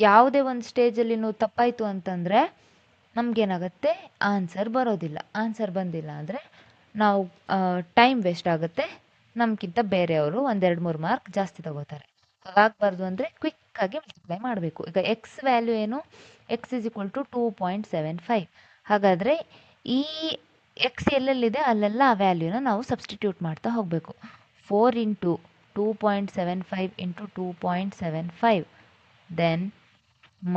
ಯಾವುದೇ ಒಂದು ಸ್ಟೇಜಲ್ಲಿ ತಪ್ಪಾಯಿತು ಅಂತಂದರೆ ನಮಗೇನಾಗುತ್ತೆ? ಆನ್ಸರ್ ಬರೋದಿಲ್ಲ. ಆನ್ಸರ್ ಬಂದಿಲ್ಲ ಅಂದರೆ ನಾವು ಟೈಮ್ ವೇಸ್ಟ್ ಆಗುತ್ತೆ, ನಮಗಿಂತ ಬೇರೆಯವರು 1-2-3 ಮಾರ್ಕ್ ಜಾಸ್ತಿ ತಗೋತಾರೆ. ಹಾಗಾಗಬಾರ್ದು ಅಂದರೆ ಕ್ವಿಕ್ಕಾಗಿ ಮಲ್ಟಿಪ್ಲೈ ಮಾಡಬೇಕು. ಈಗ ಎಕ್ಸ್ ವ್ಯಾಲ್ಯೂ ಏನು? X is equal to 2.75. ಹಾಗಾದರೆ ಈ ಎಕ್ಸ್ ಎಲ್ಲೆಲ್ಲಿದೆ ಅಲ್ಲೆಲ್ಲ ಆ ವ್ಯಾಲ್ಯೂನ ನಾವು ಸಬ್ಸ್ಟಿಟ್ಯೂಟ್ ಮಾಡ್ತಾ ಹೋಗಬೇಕು. 4 into 2.75 into 2.75, then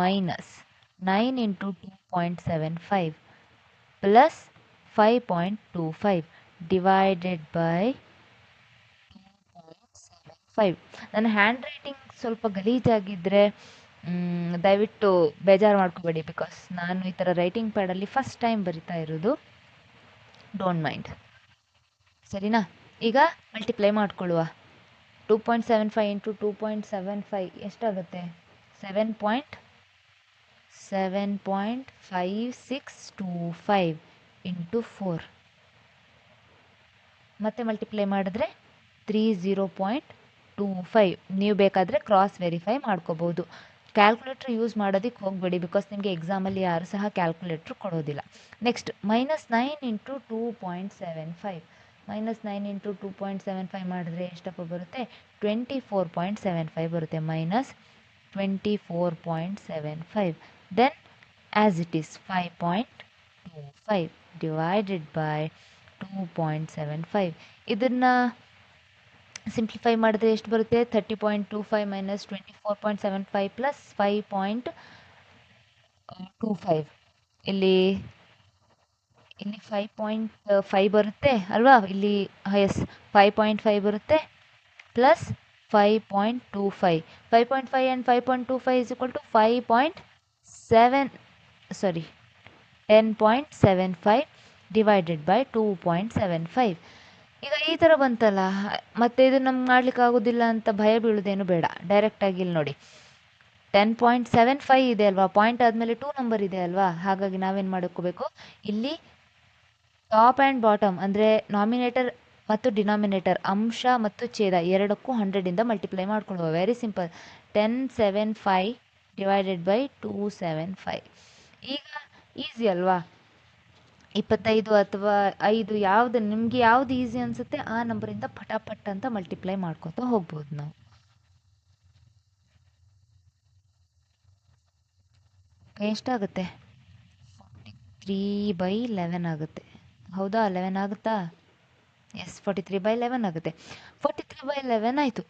minus 9 into 2.75 plus 5.25 divided by 2.75. ನನ್ನ ಹ್ಯಾಂಡ್ ರೈಟಿಂಗ್ ಸ್ವಲ್ಪ ಗಲೀಜಾಗಿದ್ದರೆ ದಯವಿಟ್ಟು ಬೇಜಾರು ಮಾಡ್ಕೋಬೇಡಿ, ಬಿಕಾಸ್ ನಾನು ಈ ಥರ ರೈಟಿಂಗ್ ಪ್ಯಾಡಲ್ಲಿ ಫಸ್ಟ್ ಟೈಮ್ ಬರಿತಾ ಇರೋದು. Don't mind. ಸರಿನಾ? ಈಗ ಮಲ್ಟಿಪ್ಲೈ ಮಾಡ್ಕೊಳ್ಳುವ. 2.75 ಇಂಟು 2.75 ಎಷ್ಟಾಗುತ್ತೆ? 7.5625 ಇಂಟು 4. ಮತ್ತೆ ಮಲ್ಟಿಪ್ಲೈ ಮಾಡಿದ್ರೆ 30.25. ನೀವು ಬೇಕಾದರೆ ಕ್ರಾಸ್ ವೆರಿಫೈ ಮಾಡ್ಕೋಬೋದು. ಕ್ಯಾಲ್ಕುಲೇಟ್ರ್ ಯೂಸ್ ಮಾಡೋದಕ್ಕೆ ಹೋಗಬೇಡಿ, ಬಿಕಾಸ್ ನಿಮಗೆ ಎಕ್ಸಾಮಲ್ಲಿ ಯಾರು ಸಹ ಕ್ಯಾಲ್ಕುಲೇಟ್ರ್ ಕೊಡೋದಿಲ್ಲ. Next -9 into 2.75. -9 ಇಂಟು 2.75 ಮಾಡಿದ್ರೆ ಎಷ್ಟಪ್ಪ ಬರುತ್ತೆ? 24.75 ಬರುತ್ತೆ. -24.75. Then as it is 5.25 divided by 2.75. ಇದನ್ನು ಸಿಂಪ್ಲಿಫೈ ಮಾಡಿದ್ರೆ ಎಷ್ಟು ಬರುತ್ತೆ? 30.25 ಮೈನಸ್ 24.75 ಪ್ಲಸ್ 5.25. ಇಲ್ಲಿ 5.5 ಬರುತ್ತೆ ಅಲ್ವಾ? ಇಲ್ಲಿ ಎಸ್ 5.5 ಬರುತ್ತೆ plus 5.25. 5.5 and 5.25 is equal to 10.75 divided by 2.75. ಈಗ ಈ ಥರ ಬಂತಲ್ಲ, ಮತ್ತೆ ಇದು ನಮ್ಗೆ ಮಾಡ್ಲಿಕ್ಕೆ ಆಗೋದಿಲ್ಲ ಅಂತ ಭಯ ಬೀಳೋದೇನು ಬೇಡ. ಡೈರೆಕ್ಟಾಗಿ ಇಲ್ಲಿ ನೋಡಿ 10.75 ಇದೆ ಅಲ್ವಾ? ಪಾಯಿಂಟ್ ಆದಮೇಲೆ 2 ನಂಬರ್ ಇದೆ ಅಲ್ವಾ? ಹಾಗಾಗಿ ನಾವೇನು ಮಾಡ್ಕೋಬೇಕು? ಇಲ್ಲಿ ಟಾಪ್ ಆ್ಯಂಡ್ ಬಾಟಮ್ ಅಂದರೆ ನಾಮಿನೇಟರ್ ಮತ್ತು ಡಿನಾಮಿನೇಟರ್, ಅಂಶ ಮತ್ತು ಛೇದ ಎರಡಕ್ಕೂ 100ಇಂದ ಮಲ್ಟಿಪ್ಲೈ ಮಾಡ್ಕೊಳ್ಳುವ. Very simple. 1075 divided by 275. ಈಗ ಈಸಿ ಅಲ್ವಾ? 25 ಅಥವಾ 5 ಯಾವುದು ನಿಮಗೆ ಯಾವುದು ಈಸಿ ಅನಿಸುತ್ತೆ ಆ ನಂಬರಿಂದ ಪಟಾಪಟ್ ಅಂತ ಮಲ್ಟಿಪ್ಲೈ ಮಾಡ್ಕೊತಾ ಹೋಗ್ಬೋದು ನಾವು. ಎಷ್ಟಾಗುತ್ತೆ? 43/11 ಆಗುತ್ತೆ. ಹೌದಾ? 11 ಆಗುತ್ತಾ? ಎಸ್, 43/11 ಆಗುತ್ತೆ. 43/11 ಆಯಿತು.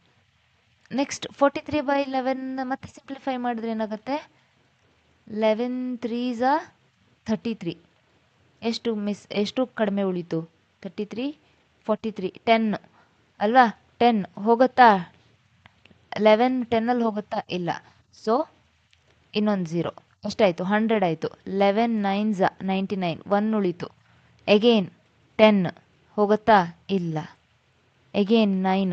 ನೆಕ್ಸ್ಟ್ 43/11 ಮತ್ತೆ ಸಿಂಪ್ಲಿಫೈ ಮಾಡಿದ್ರೆ ಏನಾಗುತ್ತೆ? 11 3s 33. ಎಷ್ಟು ಕಡಿಮೆ ಉಳಿತು? 33 43 10 ಅಲ್ವಾ? 10 ಹೋಗುತ್ತಾ? 11 10ಅಲ್ಲಿ ಹೋಗುತ್ತಾ? ಇಲ್ಲ. ಸೊ ಇನ್ನೊಂದು 0 ಎಷ್ಟಾಯಿತು? 100 ಆಯಿತು. 11 9s 99, 1 ಉಳಿತು. ಎಗೇನ್ 10 ಹೋಗುತ್ತಾ? ಇಲ್ಲ. Again 9,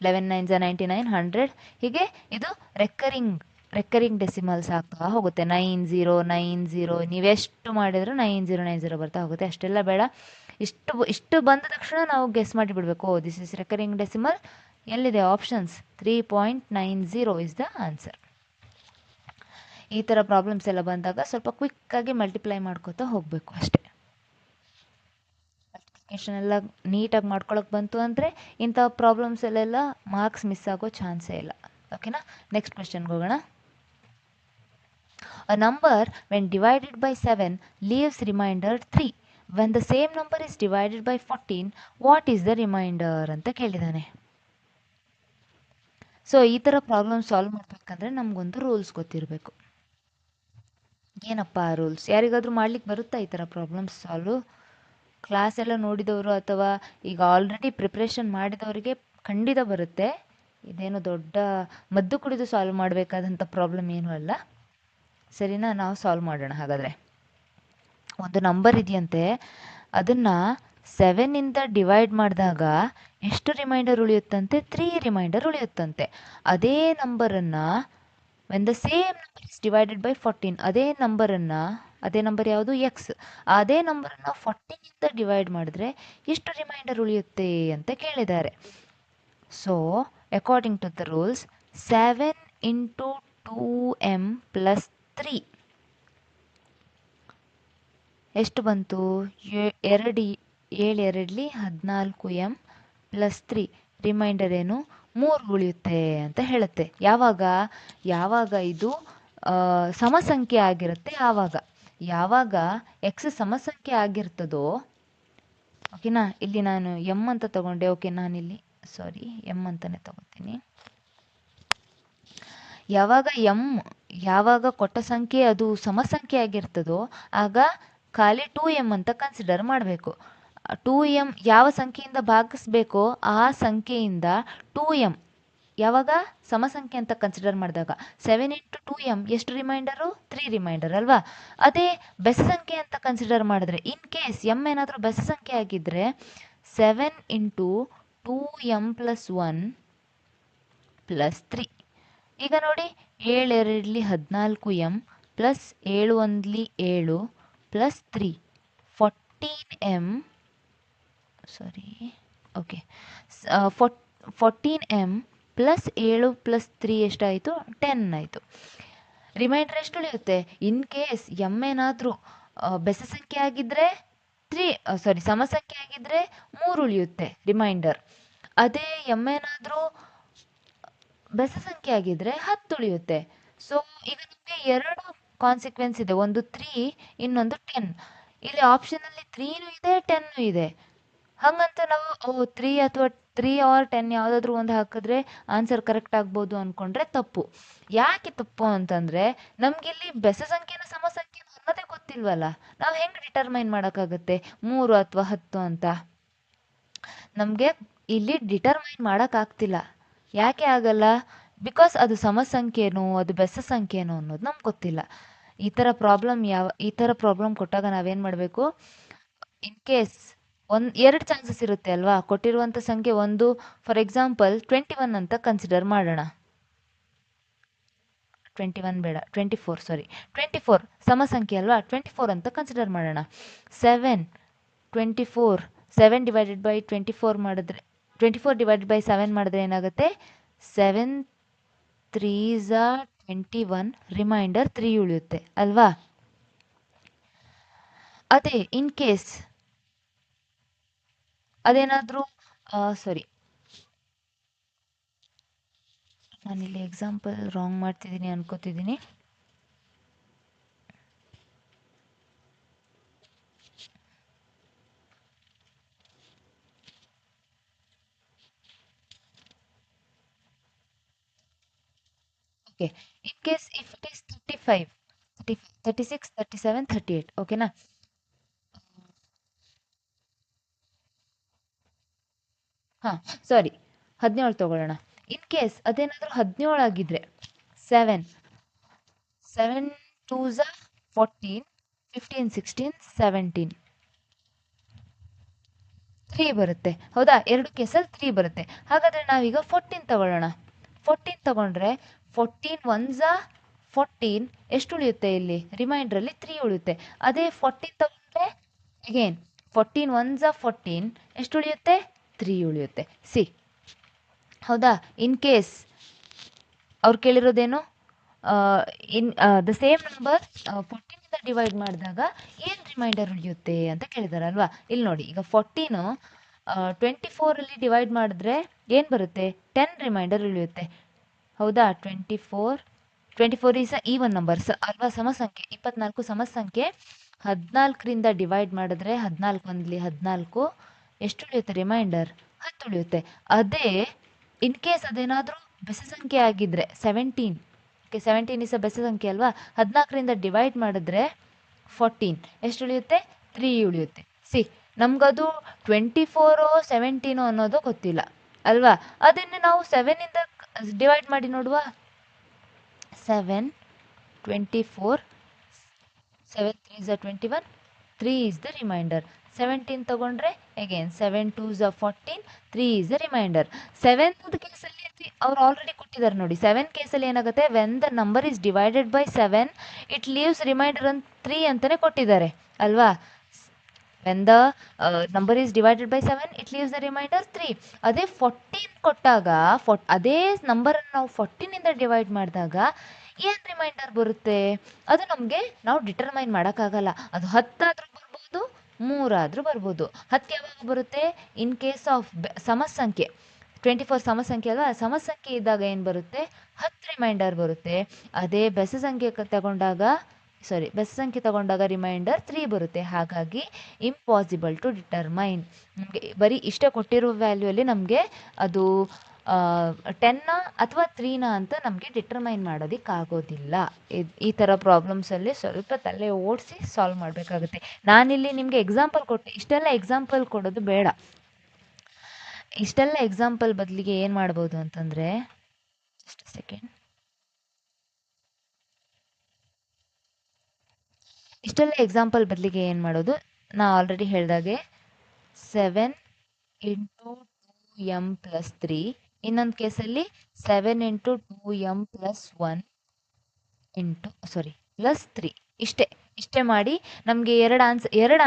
11 9s 99, 100. ಹೀಗೆ ಇದು ರೆಕ್ಕರಿಂಗ್ ಡೆಸಿಮಲ್ಸ್ ಆಗ್ತಾ ಹೋಗುತ್ತೆ. 9090 ನೀವೆಷ್ಟು ಮಾಡಿದರೂ 9090 ಬರ್ತಾ ಹೋಗುತ್ತೆ. ಅಷ್ಟೆಲ್ಲ ಬೇಡ. ಇಷ್ಟು ಬಂದ ತಕ್ಷಣ ನಾವು ಗೆಸ್ ಮಾಡಿಬಿಡಬೇಕು. This is recurring decimal. ಎಲ್ಲಿದೆ ಆಪ್ಷನ್ಸ್? 3.90 is the answer. ಈ ಥರ ಪ್ರಾಬ್ಲಮ್ಸ್ ಎಲ್ಲ ಬಂದಾಗ ಸ್ವಲ್ಪ ಕ್ವಿಕ್ಕಾಗಿ ಮಲ್ಟಿಪ್ಲೈ ಮಾಡ್ಕೋತಾ ಹೋಗಬೇಕು ಅಷ್ಟೇ. ಮಲ್ಟಿಪ್ಲಿಕೇಶನ್ ಎಲ್ಲ ನೀಟಾಗಿ ಮಾಡ್ಕೊಳಕ್ಕೆ ಬಂತು ಅಂದರೆ ಇಂಥ ಪ್ರಾಬ್ಲಮ್ಸಲ್ಲೆಲ್ಲ ಮಾರ್ಕ್ಸ್ ಮಿಸ್ ಆಗೋ ಚಾನ್ಸೇ ಇಲ್ಲ. ಓಕೆನಾ, ನೆಕ್ಸ್ಟ್ ಕ್ವೆಶನ್ಗೆ ಹೋಗೋಣ. A number when divided by 7 leaves remainder 3. When the same number is divided by 14, what is the remainder ಅಂತ ಕೇಳಿದ್ದಾನೆ. ಸೊ ಈ ಥರ ಪ್ರಾಬ್ಲಮ್ ಸಾಲ್ವ್ ಮಾಡಬೇಕಂದ್ರೆ ನಮಗೊಂದು ರೂಲ್ಸ್ ಗೊತ್ತಿರಬೇಕು. ಏನಪ್ಪ ಆ ರೂಲ್ಸ್? ಯಾರಿಗಾದರೂ ಮಾಡ್ಲಿಕ್ಕೆ ಬರುತ್ತಾ ಈ ಥರ ಪ್ರಾಬ್ಲಮ್ಸ್ ಸಾಲ್ವ್? ಕ್ಲಾಸ್ ಎಲ್ಲ ನೋಡಿದವರು ಅಥವಾ ಈಗ ಆಲ್ರೆಡಿ ಪ್ರಿಪ್ರೇಷನ್ ಮಾಡಿದವರಿಗೆ ಖಂಡಿತ ಬರುತ್ತೆ. ಇದೇನು ದೊಡ್ಡ ಮದ್ದು ಕುಡಿದು ಸಾಲ್ವ್ ಮಾಡಬೇಕಾದಂಥ ಪ್ರಾಬ್ಲಮ್ ಏನೂ ಅಲ್ಲ. ಸರಿನಾ, ನಾವು ಸಾಲ್ವ್ ಮಾಡೋಣ. ಹಾಗಾದರೆ ಒಂದು ನಂಬರ್ ಇದೆಯಂತೆ, ಅದನ್ನು 7ಇಂದ ಡಿವೈಡ್ ಮಾಡಿದಾಗ ಎಷ್ಟು ರಿಮೈಂಡರ್ ಉಳಿಯುತ್ತಂತೆ? 3 ರಿಮೈಂಡರ್ ಉಳಿಯುತ್ತಂತೆ. ಅದೇ ನಂಬರನ್ನು when the same number is divided by 14, ಅದೇ ನಂಬರ್ ಯಾವುದು? ಎಕ್ಸ್. ಅದೇ ನಂಬರನ್ನು 14ಇಂದ ಡಿವೈಡ್ ಮಾಡಿದ್ರೆ ಎಷ್ಟು ರಿಮೈಂಡರ್ ಉಳಿಯುತ್ತೆ ಅಂತ ಕೇಳಿದ್ದಾರೆ. So according to the rules 7 into 2m plus 3 ಎಷ್ಟು ಬಂತು? 7 2 14m ಪ್ಲಸ್ 3 ರಿಮೈಂಡರ್ ಏನು? 3 ಉಳಿಯುತ್ತೆ ಅಂತ ಹೇಳುತ್ತೆ. ಯಾವಾಗ ಇದು ಸಮಸಂಖ್ಯೆ ಆಗಿರುತ್ತೆ, ಯಾವಾಗ ಎಕ್ಸ್ ಸಮಸಂಖ್ಯೆ ಆಗಿರ್ತದೋ, ಓಕೆನಾ. ಇಲ್ಲಿ ನಾನು ಎಮ್ ಅಂತ ತಗೊಂಡೆ. ಓಕೆ, ನಾನಿಲ್ಲಿ ಎಮ್ ಅಂತಾನೆ ತಗೋತೀನಿ. ಯಾವಾಗ ಕೊಟ್ಟ ಸಂಖ್ಯೆ ಅದು ಸಮಸಂಖ್ಯೆ ಆಗಿರ್ತದೋ ಆಗ ಖಾಲಿ 2m ಅಂತ ಕನ್ಸಿಡರ್ ಮಾಡಬೇಕು. 2m ಯಾವ ಸಂಖ್ಯೆಯಿಂದ ಭಾಗಿಸ್ಬೇಕೋ ಆ ಸಂಖ್ಯೆಯಿಂದ 2m ಯಾವಾಗ ಸಮಸಂಖ್ಯೆ ಅಂತ ಕನ್ಸಿಡರ್ ಮಾಡಿದಾಗ 7 ಇಂಟು 2m ಎಷ್ಟು ರಿಮೈಂಡರು? 3 ರಿಮೈಂಡರ್ ಅಲ್ವಾ. ಅದೇ ಬೆಸ ಸಂಖ್ಯೆ ಅಂತ ಕನ್ಸಿಡರ್ ಮಾಡಿದ್ರೆ, ಇನ್ ಕೇಸ್ m ಏನಾದರೂ ಬೆಸ ಸಂಖ್ಯೆ ಆಗಿದ್ದರೆ 7 ಇಂಟು 2m ಪ್ಲಸ್ 1 ಪ್ಲಸ್ 3. ಈಗ ನೋಡಿ, 7 2 14m plus 7 1 7 plus 3 14m 14m plus 7 plus 3 ಎಷ್ಟಾಯಿತು? 10 ಆಯಿತು. ರಿಮೈಂಡರ್ ಎಷ್ಟು ಉಳಿಯುತ್ತೆ? ಇನ್ ಕೇಸ್ ಎಮ್ ಏನಾದರೂ ಬೆಸ ಸಂಖ್ಯೆ ಆಗಿದ್ದರೆ ಸಮಸಂಖ್ಯೆ ಆಗಿದ್ದರೆ 3 ಉಳಿಯುತ್ತೆ ರಿಮೈಂಡರ್. ಅದೇ ಎಮ್ ಏನಾದರೂ ಬೆಸ ಸಂಖ್ಯೆ ಆಗಿದ್ದರೆ 10 ಉಳಿಯುತ್ತೆ. ಸೊ ಈಗ ನಮಗೆ 2 ಕಾನ್ಸಿಕ್ವೆನ್ಸ್ ಇದೆ, ಒಂದು 3, ಇನ್ನೊಂದು 10. ಇಲ್ಲಿ ಆಪ್ಷನಲ್ಲಿ 3ನೂ ಇದೆ 10ನೂ ಇದೆ. ಹಾಗಂತ ನಾವು 3 ಅಥವಾ 3 ಆರ್ 10 ಯಾವುದಾದ್ರೂ ಒಂದು ಹಾಕಿದ್ರೆ ಆನ್ಸರ್ ಕರೆಕ್ಟ್ ಆಗ್ಬೋದು ಅಂದ್ಕೊಂಡ್ರೆ ತಪ್ಪು. ಯಾಕೆ ತಪ್ಪು ಅಂತಂದರೆ ನಮಗಿಲ್ಲಿ ಬೆಸ ಸಂಖ್ಯೆನ ಸಮಸಂಖ್ಯೆನ ಅನ್ನೋದೇ ಗೊತ್ತಿಲ್ವಲ್ಲ. ನಾವು ಹೆಂಗೆ ಡಿಟರ್ಮೈನ್ ಮಾಡೋಕ್ಕಾಗುತ್ತೆ 3 ಅಥವಾ 10 ಅಂತ? ನಮಗೆ ಇಲ್ಲಿ ಡಿಟರ್ಮೈನ್ ಮಾಡೋಕ್ಕಾಗ್ತಿಲ್ಲ. ಯಾಕೆ ಆಗಲ್ಲ? ಬಿಕಾಸ್ ಅದು ಸಮಸಂಖ್ಯೆನೋ ಅದು ಬೆಸ ಸಂಖ್ಯೆನೋ ಅನ್ನೋದು ನಮ್ಗೆ ಗೊತ್ತಿಲ್ಲ. ಈ ಥರ ಪ್ರಾಬ್ಲಮ್ ಕೊಟ್ಟಾಗ ನಾವೇನು ಮಾಡಬೇಕು? ಇನ್ ಕೇಸ್ 2 ಚಾನ್ಸಸ್ ಇರುತ್ತೆ ಅಲ್ವಾ. ಕೊಟ್ಟಿರುವಂಥ ಸಂಖ್ಯೆ ಒಂದು, ಫಾರ್ ಎಕ್ಸಾಂಪಲ್ 21 ಅಂತ ಕನ್ಸಿಡರ್ ಮಾಡೋಣ. 21 ಬೇಡ, 24 ಸಮಸಂಖ್ಯೆ ಅಲ್ವಾ. 24 ಅಂತ ಕನ್ಸಿಡರ್ ಮಾಡೋಣ. 7 ಡಿವೈಡೆಡ್ ಬೈ 24 ಮಾಡಿದ್ರೆ 24 ಡಿವೈಡೆಡ್ ಬೈ 7 ಮಾಡಿದ್ರೆ ಏನಾಗುತ್ತೆ? 7 3s 21 ರಿಮೈಂಡರ್ 3 ಉಳಿಯುತ್ತೆ ಅಲ್ವಾ. ಅದೇ ಇನ್ ಕೇಸ್ ಅದೇನಾದರೂ ನಾನಿಲ್ಲಿ ಎಕ್ಸಾಂಪಲ್ ರಾಂಗ್ ಮಾಡ್ತಿದ್ದೀನಿ ಅನ್ಕೋತಿದ್ದೀನಿ. Okay, in case if it is 35, 36, 37, 38, ಓಕೆನಾ. ಹಾಂ 17 ತಗೊಳ್ಳೋಣ. ಇನ್ ಕೇಸ್ ಅದೇನಾದರೂ 17 ಆಗಿದ್ರೆ 7 2s 14, 15 16 17 3 ಬರುತ್ತೆ. ಹೌದಾ? 2 ಕೇಸಲ್ಲಿ 3 ಬರುತ್ತೆ. ಹಾಗಾದರೆ ನಾವೀಗ 14 ತಗೊಳ್ಳೋಣ. 14 ತಗೊಂಡ್ರೆ 14 1s 14 ಎಷ್ಟು ಉಳಿಯುತ್ತೆ? ಇಲ್ಲಿ ರಿಮೈಂಡ್ರಲ್ಲಿ 3 ಉಳಿಯುತ್ತೆ. ಅದೇ 14 ತಗೊಂಡ್ರೆ ಅಗೇನ್ 14 1s 14 ಎಷ್ಟು ಉಳಿಯುತ್ತೆ? 3 ಉಳಿಯುತ್ತೆ. ಹೌದಾ? ಇನ್ ಕೇಸ್ ಅವ್ರು ಕೇಳಿರೋದೇನು? ಇನ್ ದ ಸೇಮ್ ನಂಬರ್ 14ಇಂದ ಡಿವೈಡ್ ಮಾಡಿದಾಗ ಏನು ರಿಮೈಂಡರ್ ಉಳಿಯುತ್ತೆ ಅಂತ ಕೇಳಿದಾರೆ ಅಲ್ವಾ. ಇಲ್ಲಿ ನೋಡಿ, ಈಗ 14 24ಅಲ್ಲಿ ಡಿವೈಡ್ ಮಾಡಿದ್ರೆ ಏನು ಬರುತ್ತೆ, 10 ರಿಮೈಂಡರ್ ಉಳಿಯುತ್ತೆ. ಹೌದಾ? 24 ಈಸ್ ಈವನ್ ನಂಬರ್ಸ್ ಅಲ್ವಾ, ಸಮಸಂಖ್ಯೆ. 24 ಸಮಸಂಖ್ಯೆ. 14ರಿಂದ ಡಿವೈಡ್ ಮಾಡಿದ್ರೆ 14 ಒಂದ್ಲಿ 14, ಎಷ್ಟು ಉಳಿಯುತ್ತೆ ರಿಮೈಂಡರ್? 10 ಉಳಿಯುತ್ತೆ. ಅದೇ ಇನ್ ಕೇಸ್ ಅದೇನಾದರೂ ಬೆಸ ಸಂಖ್ಯೆ ಆಗಿದ್ರೆ 17, ಓಕೆ, 17 ಇಸ್ ಬೆಸ ಸಂಖ್ಯೆ ಅಲ್ವಾ. 14ರಿಂದ ಡಿವೈಡ್ ಮಾಡಿದ್ರೆ 14 ಎಷ್ಟು ಉಳಿಯುತ್ತೆ? 3 ಉಳಿಯುತ್ತೆ. ಸಿ, ನಮಗದು 24 17 ಅನ್ನೋದು ಗೊತ್ತಿಲ್ಲ ಅಲ್ವಾ. ಅದನ್ನು ನಾವು 7ಇಂದ ಡಿವೈಡ್ ಮಾಡಿ ನೋಡುವ. 7, 24, 7 3 is 21, 3 is the remainder. 17 ತಗೊಂಡ್ರೆ again 7 2s 14, 3 is the remainder. 7th ಕೇಸಲ್ಲಿ ಅವ್ರು ಆಲ್ರೆಡಿ ಕೊಟ್ಟಿದ್ದಾರೆ ನೋಡಿ. 7 ಕೇಸಲ್ಲಿ ಏನಾಗುತ್ತೆ, when the number is divided by 7 it leaves remainder 3 ಅಂತಾನೆ ಕೊಟ್ಟಿದ್ದಾರೆ ಅಲ್ವಾ. When the number is divided by 7 it leaves the remainder 3. ಅದೇ 14 ಕೊಟ್ಟಾಗ ಅದೇ ನಂಬರನ್ನು ನಾವು 14ಇಂದ ಡಿವೈಡ್ ಮಾಡಿದಾಗ ಏನು ರಿಮೈಂಡರ್ ಬರುತ್ತೆ, ಅದು ನಮಗೆ ನಾವು ಡಿಟರ್ಮೈನ್ ಮಾಡೋಕ್ಕಾಗಲ್ಲ. ಅದು 10 ಆದರೂ ಬರ್ಬೋದು, 3 ಆದರೂ ಬರ್ಬೋದು. 10 ಯಾವಾಗ ಬರುತ್ತೆ? In case of ಸಮಸಂಖ್ಯೆ. 24 ಸಮಸಂಖ್ಯೆ ಅಲ್ವಾ. ಸಮಸಂಖ್ಯೆ ಇದ್ದಾಗ ಏನು ಬರುತ್ತೆ? 10 ರಿಮೈಂಡರ್ ಬರುತ್ತೆ. ಅದೇ ಬೆಸ ಸಂಖ್ಯೆ ತಗೊಂಡಾಗ ರಿಮೈಂಡರ್ 3 ಬರುತ್ತೆ. ಹಾಗಾಗಿ ಇಂಪಾಸಿಬಲ್ ಟು ಡಿಟರ್ಮೈನ್. ನಮಗೆ ಬರೀ ಇಷ್ಟ ಕೊಟ್ಟಿರೋ ವ್ಯಾಲ್ಯೂ ಅಲ್ಲಿ ನಮಗೆ ಅದು 10 ಅಥವಾ 3 ಅಂತ ನಮಗೆ ಡಿಟರ್ಮೈನ್ ಮಾಡೋದಕ್ಕಾಗೋದಿಲ್ಲ. ಈ ಥರ ಪ್ರಾಬ್ಲಮ್ಸಲ್ಲಿ ಸ್ವಲ್ಪ ತಲೆ ಓಡಿಸಿ ಸಾಲ್ವ್ ಮಾಡಬೇಕಾಗುತ್ತೆ. ನಾನಿಲ್ಲಿ ನಿಮಗೆ ಎಕ್ಸಾಂಪಲ್ ಕೊಟ್ಟೆ. ಇಷ್ಟೆಲ್ಲ ಎಕ್ಸಾಂಪಲ್ ಕೊಡೋದು ಬೇಡ. ಇಷ್ಟೆಲ್ಲ ಎಕ್ಸಾಂಪಲ್ ಬದಲಿಗೆ ಏನು ಮಾಡ್ಬೋದು ಅಂತಂದರೆ, ಜಸ್ಟ್ ಸೆಕೆಂಡ್, ಇಷ್ಟೆಲ್ಲ ಎಕ್ಸಾಂಪಲ್ ಬದಲಿಗೆ ಏನು ಮಾಡೋದು, ನಾ ಆಲ್ರೆಡಿ ಹೇಳ್ದಾಗೆ 7 × 2m + 3, ಇನ್ನೊಂದು ಕೇಸಲ್ಲಿ 7 × 2m + 1 +3. ಇಷ್ಟೇ ಮಾಡಿ ನಮಗೆ ಎರಡು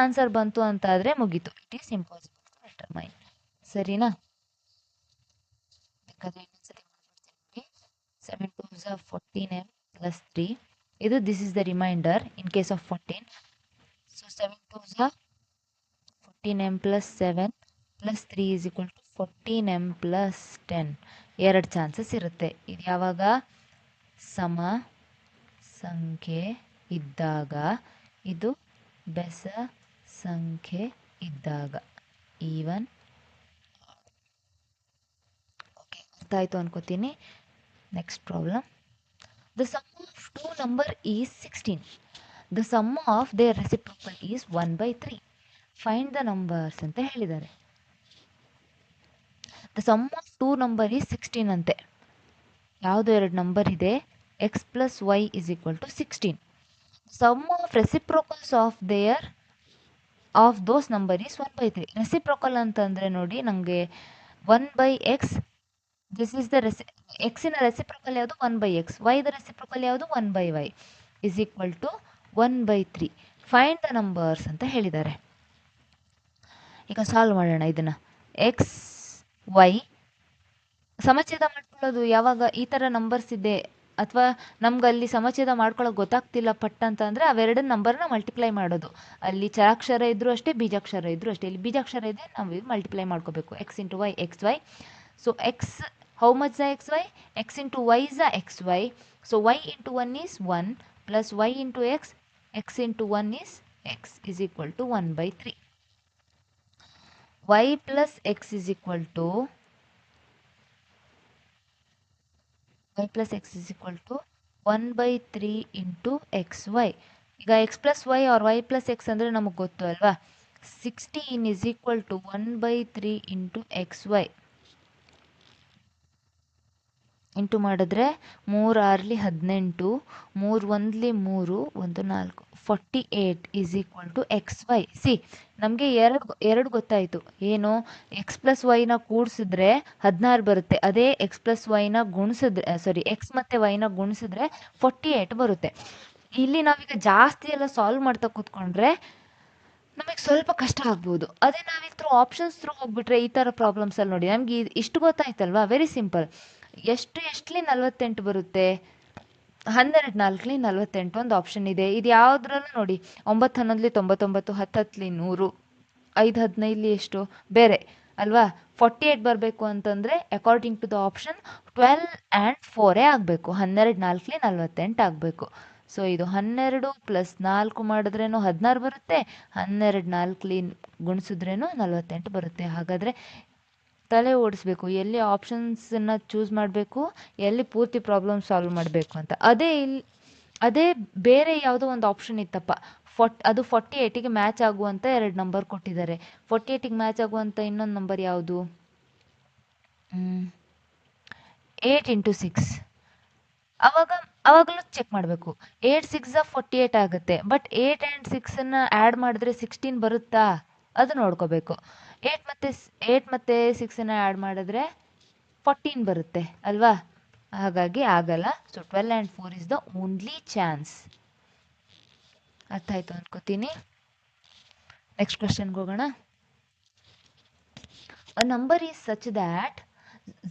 ಆನ್ಸರ್ ಬಂತು ಅಂತ ಆದರೆ ಮುಗೀತು. It is impossible to determine. ಸರಿನಾ? ಬೇಕಾದ್ರೆ ಇನ್ನೊಂದ್ಸತಿ ಮಾಡ್ಬಿಡ್ತೀನಿ. 7 2s 14m + 3. ಇದು this is the reminder in case of 14. So 7 2s 14m + 7 + 3 is equal to 14m + 10. ಎರಡು ಚಾನ್ಸಸ್ ಇರುತ್ತೆ. ಇದು ಯಾವಾಗ? ಸಮ ಸಂಖ್ಯೆ ಇದ್ದಾಗ, ಇದು ಬೆಸ ಸಂಖ್ಯೆ ಇದ್ದಾಗ. ಈವನ್. ಓಕೆ, ಅರ್ಥ ಆಯಿತು ಅನ್ಕೋತೀನಿ. Next problem. The sum of two number is 16. The sum of their reciprocal is 1/3. Find the numbers ಅಂತ ಹೇಳಿದ್ದಾರೆ. The sum of two number is 16 ಅಂತೆ. ಯಾವುದು ಎರಡು ನಂಬರ್ ಇದೆ? x + y is equal to 16. Sum of reciprocals of those number is 1/3. Reciprocal ಅಂತಂದರೆ ನೋಡಿ, ನಮಗೆ 1/x, this is the ಎಕ್ಸಿನ ರೆಸಿಪ್ರೊಕಲ್ ಯಾವುದು? 1/x. ವೈದ ರೆಸಿಪ್ರೊಕಲ್ ಯಾವುದು? 1/y is equal to 1/3. Find the numbers ಅಂತ ಹೇಳಿದ್ದಾರೆ. ಈಗ ಸಾಲ್ವ್ ಮಾಡೋಣ ಇದನ್ನು. ಎಕ್ಸ್ ವೈ ಸಮಚ್ಛೇದ ಮಾಡ್ಕೊಳ್ಳೋದು ಯಾವಾಗ ಈ ಥರ ನಂಬರ್ಸ್ ಇದೆ, ಅಥವಾ ನಮ್ಗೆ ಅಲ್ಲಿ ಸಮಚ್ಛೇದ ಮಾಡ್ಕೊಳ್ಳೋಕೆ ಗೊತ್ತಾಗ್ತಿಲ್ಲ ಪಟ್ ಅಂತಂದರೆ ಅವೆರಡನ್ನ ನಂಬರ್ನ ಮಲ್ಟಿಪ್ಲೈ ಮಾಡೋದು. ಅಲ್ಲಿ ಚರಾಕ್ಷರ ಇದ್ದರೂ ಅಷ್ಟೇ, ಬೀಜಾಕ್ಷರ ಇದ್ದರೂ ಅಷ್ಟೇ. ಇಲ್ಲಿ ಬೀಜಾಕ್ಷರ ಇದೆ, ನಾವು ಮಲ್ಟಿಪ್ಲೈ ಮಾಡ್ಕೋಬೇಕು. x × y xy. So x, how much the xy? x × y is the xy. So y × 1 is 1 plus y × x, x × 1 is x is equal to 1/3. y plus x is equal to 1/3 × xy. ಈಗ x + y or y + x ಅಂದರೆ ನಮಗೆ ಗೊತ್ತು ಅಲ್ವಾ. 16 is equal to 1/3 × xy. Into ಮಾಡಿದ್ರೆ 3 6 18, 3 1 3 1 4, 48 is equal to xy. C, ನಮಗೆ ಎರಡು ಗೊತ್ತಾಯಿತು. ಏನು? x + yನ ಕೂಡಿಸಿದ್ರೆ 16 ಬರುತ್ತೆ. ಅದೇ x + yನ ಗುಣಿಸಿದ್ರೆ x ಮತ್ತು yನ ಗುಣಿಸಿದ್ರೆ 48 ಬರುತ್ತೆ. ಇಲ್ಲಿ ನಾವೀಗ ಜಾಸ್ತಿ ಎಲ್ಲ ಸಾಲ್ವ್ ಮಾಡ್ತಾ ಕೂತ್ಕೊಂಡ್ರೆ ನಮಗೆ ಸ್ವಲ್ಪ ಕಷ್ಟ ಆಗ್ಬೋದು. ಅದೇ ನಾವೀಗ ಆಪ್ಷನ್ಸ್ ಥ್ರೂ ಹೋಗ್ಬಿಟ್ರೆ ಈ ಥರ ಪ್ರಾಬ್ಲಮ್ಸಲ್ಲಿ ನೋಡಿ, ನಮಗೆ ಇಷ್ಟು ಗೊತ್ತಾಯ್ತಲ್ವಾ, ವೆರಿ ಸಿಂಪಲ್. ಎಷ್ಟಲಿ 48 ಬರುತ್ತೆ? 12 4 48 ಒಂದು ಆಪ್ಷನ್ ಇದೆ. ಇದು ಯಾವುದ್ರಲ್ಲೂ ನೋಡಿ 9 11 99 10 10 100 5 15 ಎಷ್ಟು ಬೇರೆ ಅಲ್ವಾ. 48 ಬರಬೇಕು ಅಂತಂದರೆ according to the option 12 and 4 ಆಗಬೇಕು. 12 4 48 ಆಗಬೇಕು. ಸೊ ಇದು 12 ಪ್ಲಸ್ 4 ಮಾಡಿದ್ರೇನು 16 ಬರುತ್ತೆ, 12 4 ಗುಣಿಸಿದ್ರೇನು 48 ಬರುತ್ತೆ. ಹಾಗಾದರೆ ತಲೆ ಓಡಿಸ್ಬೇಕು, ಎಲ್ಲಿ ಆಪ್ಷನ್ಸನ್ನು ಚೂಸ್ ಮಾಡಬೇಕು, ಎಲ್ಲಿ ಪೂರ್ತಿ ಪ್ರಾಬ್ಲಮ್ ಸಾಲ್ವ್ ಮಾಡಬೇಕು ಅಂತ. ಅದೇ ಬೇರೆ ಯಾವುದೋ ಒಂದು ಆಪ್ಷನ್ ಇತ್ತಪ್ಪ, ಅದು 48ಗೆ ಮ್ಯಾಚ್ ಆಗುವಂಥ 2 ನಂಬರ್ ಕೊಟ್ಟಿದ್ದಾರೆ. 48ಗೆ ಮ್ಯಾಚ್ ಆಗುವಂಥ ಇನ್ನೊಂದು ನಂಬರ್ ಯಾವುದು? 8 × 6. ಅವಾಗಲೂ ಚೆಕ್ ಮಾಡಬೇಕು. 8 6 48 ಆಗುತ್ತೆ. ಬಟ್ 8 ಆ್ಯಂಡ್ 6 ಆ್ಯಡ್ ಮಾಡಿದ್ರೆ 16 ಬರುತ್ತಾ ಅದು ನೋಡ್ಕೋಬೇಕು. 8 ಮತ್ತು 6 ಆ್ಯಡ್ ಮಾಡಿದ್ರೆ 14 ಬರುತ್ತೆ ಅಲ್ವಾ. ಹಾಗಾಗಿ ಆಗಲ್ಲ. So 12 and 4 is the only chance. ಅರ್ಥ ಆಯಿತು ಅನ್ಕೋತೀನಿ. ನೆಕ್ಸ್ಟ್ ಕ್ವೆಶ್ಚನ್ಗೆ ಹೋಗೋಣ. A number is such that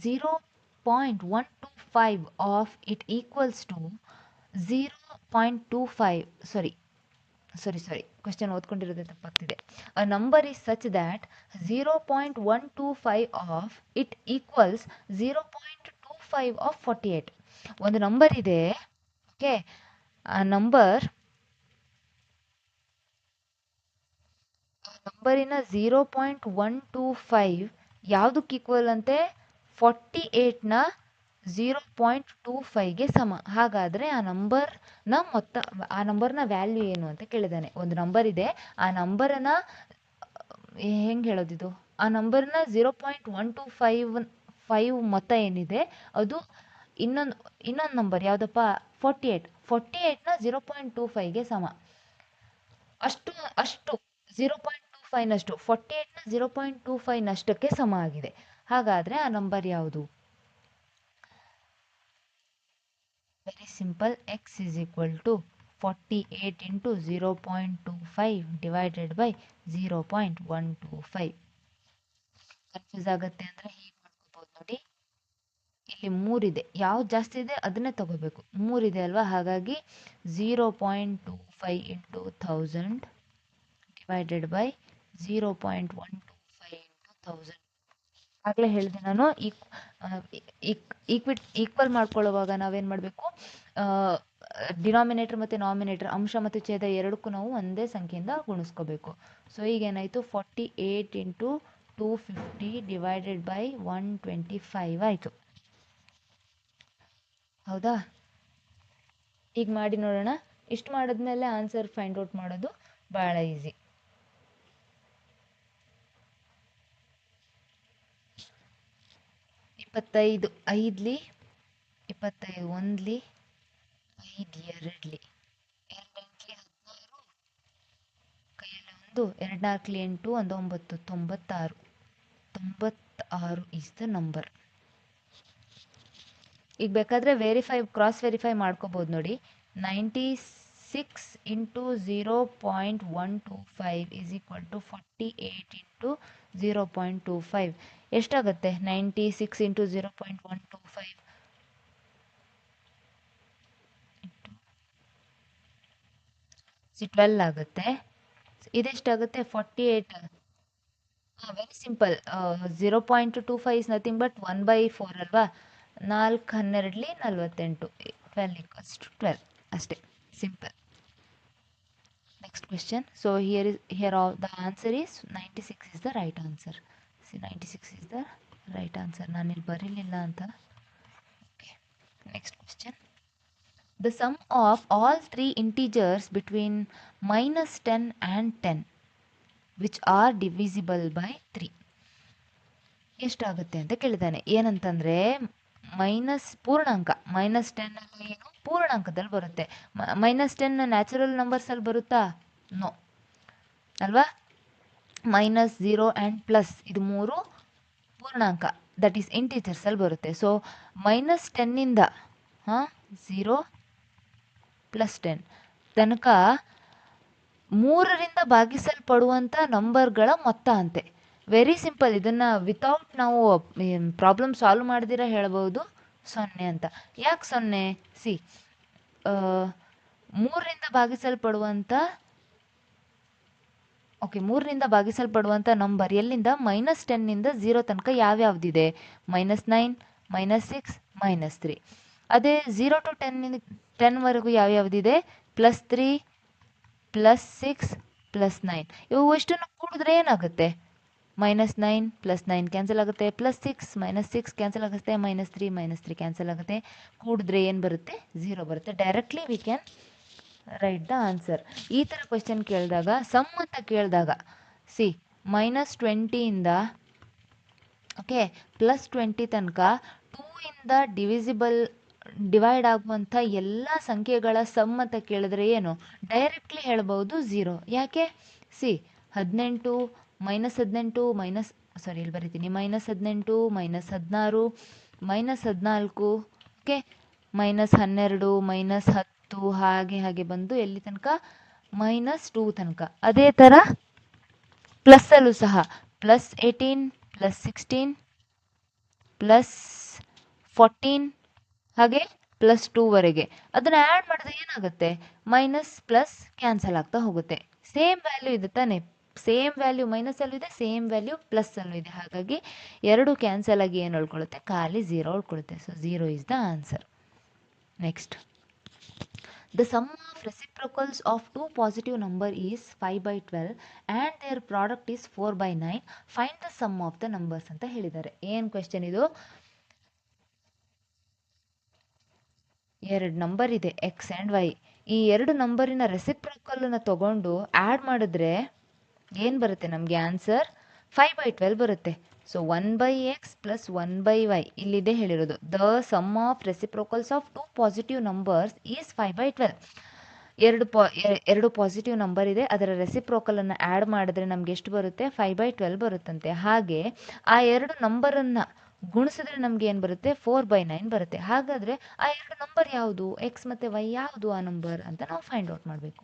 0.125 of it equals to 0.25 sorry question ಓದ್ಕೊಂಡಿರೋದೇ ತಪ್ಪಾಗ್ತಿದೆ. A number is such that 0.125 of it equals 0.25 of 48. ಒಂದು ನಂಬರ್ ಇದೆ, ಓಕೆ. ಆ ನಂಬರಿನ 0.125 ಯಾವುದಕ್ಕೆ ಈಕ್ವಲ್ ಅಂತೆ? 48ನ 0.25ಗೆ ಸಮ. ಹಾಗಾದರೆ ಆ ನಂಬರ್ನ ವ್ಯಾಲ್ಯೂ ಏನು ಅಂತ ಕೇಳಿದ್ದಾನೆ. ಒಂದು ನಂಬರ್ ಇದೆ, ಆ ನಂಬರನ್ನು ಹೆಂಗೆ ಹೇಳೋದಿದು? ಆ ನಂಬರ್ನ 0.125 ಮೊತ್ತ ಏನಿದೆ ಅದು ಇನ್ನೊಂದು ನಂಬರ್ ಯಾವುದಪ್ಪ? 48ನ 0.25ಗೆ ಸಮ. ಅಷ್ಟು 0.25ನಷ್ಟು 48ನ 0.25ನಷ್ಟಕ್ಕೆ ಸಮ ಆಗಿದೆ. ಹಾಗಾದರೆ ಆ ನಂಬರ್ ಯಾವುದು? Very simple. x is equal to 48 into 0.25 divided by 0.125. Confuse ಆಗುತ್ತೆ ಅಂದರೆ ಹೀಗೆ ಮಾಡ್ಕೋಬೋದು ನೋಡಿ. ಇಲ್ಲಿ 3 ಇದೆ, ಯಾವ್ದು ಜಾಸ್ತಿ ಇದೆ ಅದನ್ನೇ ತಗೋಬೇಕು. 3 ಇದೆ ಅಲ್ವಾ, ಹಾಗಾಗಿ 0.25 into 1000 divided by 0.125 into 1000. ಆಗಲೇ ಹೇಳಿದೆ ನಾನು, ಈಕ್ವಲ್ ಮಾಡ್ಕೊಳ್ಳುವಾಗ ನಾವೇನು ಮಾಡಬೇಕು? ಡಿನಾಮಿನೇಟರ್ ಮತ್ತು ನಾಮಿನೇಟರ್, ಅಂಶ ಮತ್ತು ಛೇದ ಎರಡಕ್ಕೂ ನಾವು ಒಂದೇ ಸಂಖ್ಯೆಯಿಂದ ಗುಣಿಸ್ಕೋಬೇಕು. ಸೊ ಈಗೇನಾಯಿತು? 48 into 250 divided by 125 ಆಯಿತು. ಹೌದಾ? ಈಗ ಮಾಡಿ ನೋಡೋಣ. ಇಷ್ಟು ಮಾಡಿದ್ಮೇಲೆ ಆನ್ಸರ್ ಫೈಂಡ್ ಔಟ್ ಮಾಡೋದು ಭಾಳ ಈಸಿ. 25 5ಲಿ, 25 1ಲಿ, 5 2ಲಿ, 2 8ಲಿ 16, ಕೈಯಲ್ಲಿ 1, 2 4ಲಿ 8, 1 9 96. 96 ಈಸ್ ದ ನಂಬರ್. ಈಗ ಬೇಕಾದರೆ ಕ್ರಾಸ್ ವೆರಿಫೈ ಮಾಡ್ಕೋಬೋದು ನೋಡಿ. 96 into 0.125 is equal to 48 into 0.25. ಎಷ್ಟಾಗುತ್ತೆ? 96 into 0.125 12 ಆಗುತ್ತೆ. ಇದೆಷ್ಟಾಗುತ್ತೆ? 48. Very simple. 0.25 is nothing but 1/4 ಅಲ್ವಾ. 4 12ಲಿ 48. 12 equals to 12 ಅಷ್ಟೇ. Simple. Next question. So here the answer is 96 is the right answer. See, 96 is the right answer. ನಾನು ಇಲ್ಲಿ ಬರೀಲಿಲ್ಲ ಅಂತ. Okay, next question. The sum of all three integers between -10 and 10 which are divisible by 3 ಎಷ್ಟಾಗುತ್ತೆ ಅಂತ ಕೇಳಿದ್ದಾನೆ. ಏನಂತಂದರೆ ಪೂರ್ಣಾಂಕ -10 ಏನು ಪೂರ್ಣಾಂಕದಲ್ಲಿ ಬರುತ್ತೆ. -10 ನ್ಯಾಚುರಲ್ ನಂಬರ್ಸಲ್ಲಿ ಬರುತ್ತಾ? ನೋ ಅಲ್ವಾ. -0 ಆ್ಯಂಡ್ ಪ್ಲಸ್ ಇದು 3 ಪೂರ್ಣಾಂಕ, ದಟ್ ಈಸ್ ಇಂಟೀಜರ್ಸಲ್ಲಿ ಬರುತ್ತೆ. ಸೊ -10ಇಂದ 0 + 10 ತನಕ 3ರಿಂದ ಭಾಗಿಸಲ್ಪಡುವಂಥ ನಂಬರ್ಗಳ ಮೊತ್ತ ಅಂತೆ. Very simple. ಇದನ್ನು ವಿತೌಟ್ ನಾವು ಪ್ರಾಬ್ಲಮ್ ಸಾಲ್ವ್ ಮಾಡ್ದಿರ ಹೇಳ್ಬೋದು 0 ಅಂತ. ಯಾಕೆ 0? ಸಿ, ಮೂರರಿಂದ ಭಾಗಿಸಲ್ಪಡುವಂಥ ನಂಬರ್ ಎಲ್ಲಿಂದ -10 0 ತನಕ ಯಾವ್ಯಾವ್ದಿದೆ? -9, -6, -3. ಅದೇ 0 to 10 ಯಾವ್ಯಾವ್ದಿದೆ? +3, +6, +9. ಇವು ಇಷ್ಟನ್ನು ಕೂಡಿದ್ರೆ ಏನಾಗುತ್ತೆ? -9 +9 ಕ್ಯಾನ್ಸಲ್ ಆಗುತ್ತೆ, +6 -6 ಕ್ಯಾನ್ಸಲ್ ಆಗುತ್ತೆ, -3 -3 ಕ್ಯಾನ್ಸಲ್ ಆಗುತ್ತೆ. ಕೂಡಿದ್ರೆ ಏನು ಬರುತ್ತೆ? 0 ಬರುತ್ತೆ. Directly we can right the answer. ಈ ಥರ ಕ್ವೆಶ್ಚನ್ ಕೇಳಿದಾಗ, ಸಮ್ ಅಂತ ಕೇಳಿದಾಗ -20 ಓಕೆ +20 ತನಕ 2 ಡಿವೈಡ್ ಆಗುವಂಥ ಎಲ್ಲ ಸಂಖ್ಯೆಗಳ ಸಮ್ ಅಂತ ಕೇಳಿದ್ರೆ ಏನು? ಡೈರೆಕ್ಟ್ಲಿ ಹೇಳ್ಬೋದು 0. ಯಾಕೆ? 18 -18 ಇಲ್ಲಿ ಬರಿತೀನಿ, -18 -16 -14 ಓಕೆ -12 -10 ಹಾಗೆ ಬಂದು ಎಲ್ಲಿ ತನಕ? -2 ತನಕ. ಅದೇ ಥರ ಪ್ಲಸ್ಸಲ್ಲೂ ಸಹ +18 +16 +14 ಹಾಗೆ +2ವರೆಗೆ ಅದನ್ನು ಆ್ಯಡ್ ಮಾಡಿದ್ರೆ ಏನಾಗುತ್ತೆ? ಮೈನಸ್ ಪ್ಲಸ್ ಕ್ಯಾನ್ಸಲ್ ಆಗ್ತಾ ಹೋಗುತ್ತೆ. ಸೇಮ್ ವ್ಯಾಲ್ಯೂ ಇದೆ ತಾನೆ? ಸೇಮ್ ವ್ಯಾಲ್ಯೂ ಮೈನಸಲ್ಲೂ ಇದೆ, ಸೇಮ್ ವ್ಯಾಲ್ಯೂ ಪ್ಲಸ್ಸಲ್ಲೂ ಇದೆ. ಹಾಗಾಗಿ ಎರಡು ಕ್ಯಾನ್ಸಲ್ ಆಗಿ ಏನು ಉಳ್ಕೊಳ್ಳುತ್ತೆ? ಖಾಲಿ 0 ಉಳ್ಕೊಳ್ಳುತ್ತೆ. So 0 is the answer. Next, the sum of reciprocals of two positive number is 5/12 and their product is 4/9. Find the sum of the numbers ಅಂತ ಹೇಳಿದ್ದಾರೆ. ಏನು ಕ್ವೆಶ್ಚನ್ ಇದು? ಎರಡು ನಂಬರ್ ಇದೆ x ಆ್ಯಂಡ್ y. ಈ ಎರಡು ನಂಬರಿನ ರೆಸಿಪ್ರೊಕಲ್ನ ತಗೊಂಡು ಆ್ಯಡ್ ಮಾಡಿದ್ರೆ ಏನು ಬರುತ್ತೆ ನಮಗೆ? ಆನ್ಸರ್ 5/12 ಬರುತ್ತೆ. ಸೊ 1/x + 1/y ಇಲ್ಲಿದೆ ಹೇಳಿರೋದು. The sum of reciprocals of two positive numbers is 5/12. ಎರಡು ಪಾಸಿಟಿವ್ ನಂಬರ್ ಇದೆ, ಅದರ ರೆಸಿಪ್ರೊಕಲನ್ನು ಆ್ಯಡ್ ಮಾಡಿದ್ರೆ ನಮ್ಗೆ ಎಷ್ಟು ಬರುತ್ತೆ? 5/12 ಬರುತ್ತಂತೆ. ಹಾಗೆ ಆ ಎರಡು ನಂಬರನ್ನು ಗುಣಿಸಿದ್ರೆ ನಮ್ಗೆ ಏನು ಬರುತ್ತೆ? 4/9 ಬರುತ್ತೆ. ಹಾಗಾದರೆ ಆ ಎರಡು ನಂಬರ್ ಯಾವುದು? ಎಕ್ಸ್ ಮತ್ತು ವೈ ಯಾವುದು ಆ ನಂಬರ್ ಅಂತ ನಾವು ಫೈಂಡ್ ಔಟ್ ಮಾಡಬೇಕು.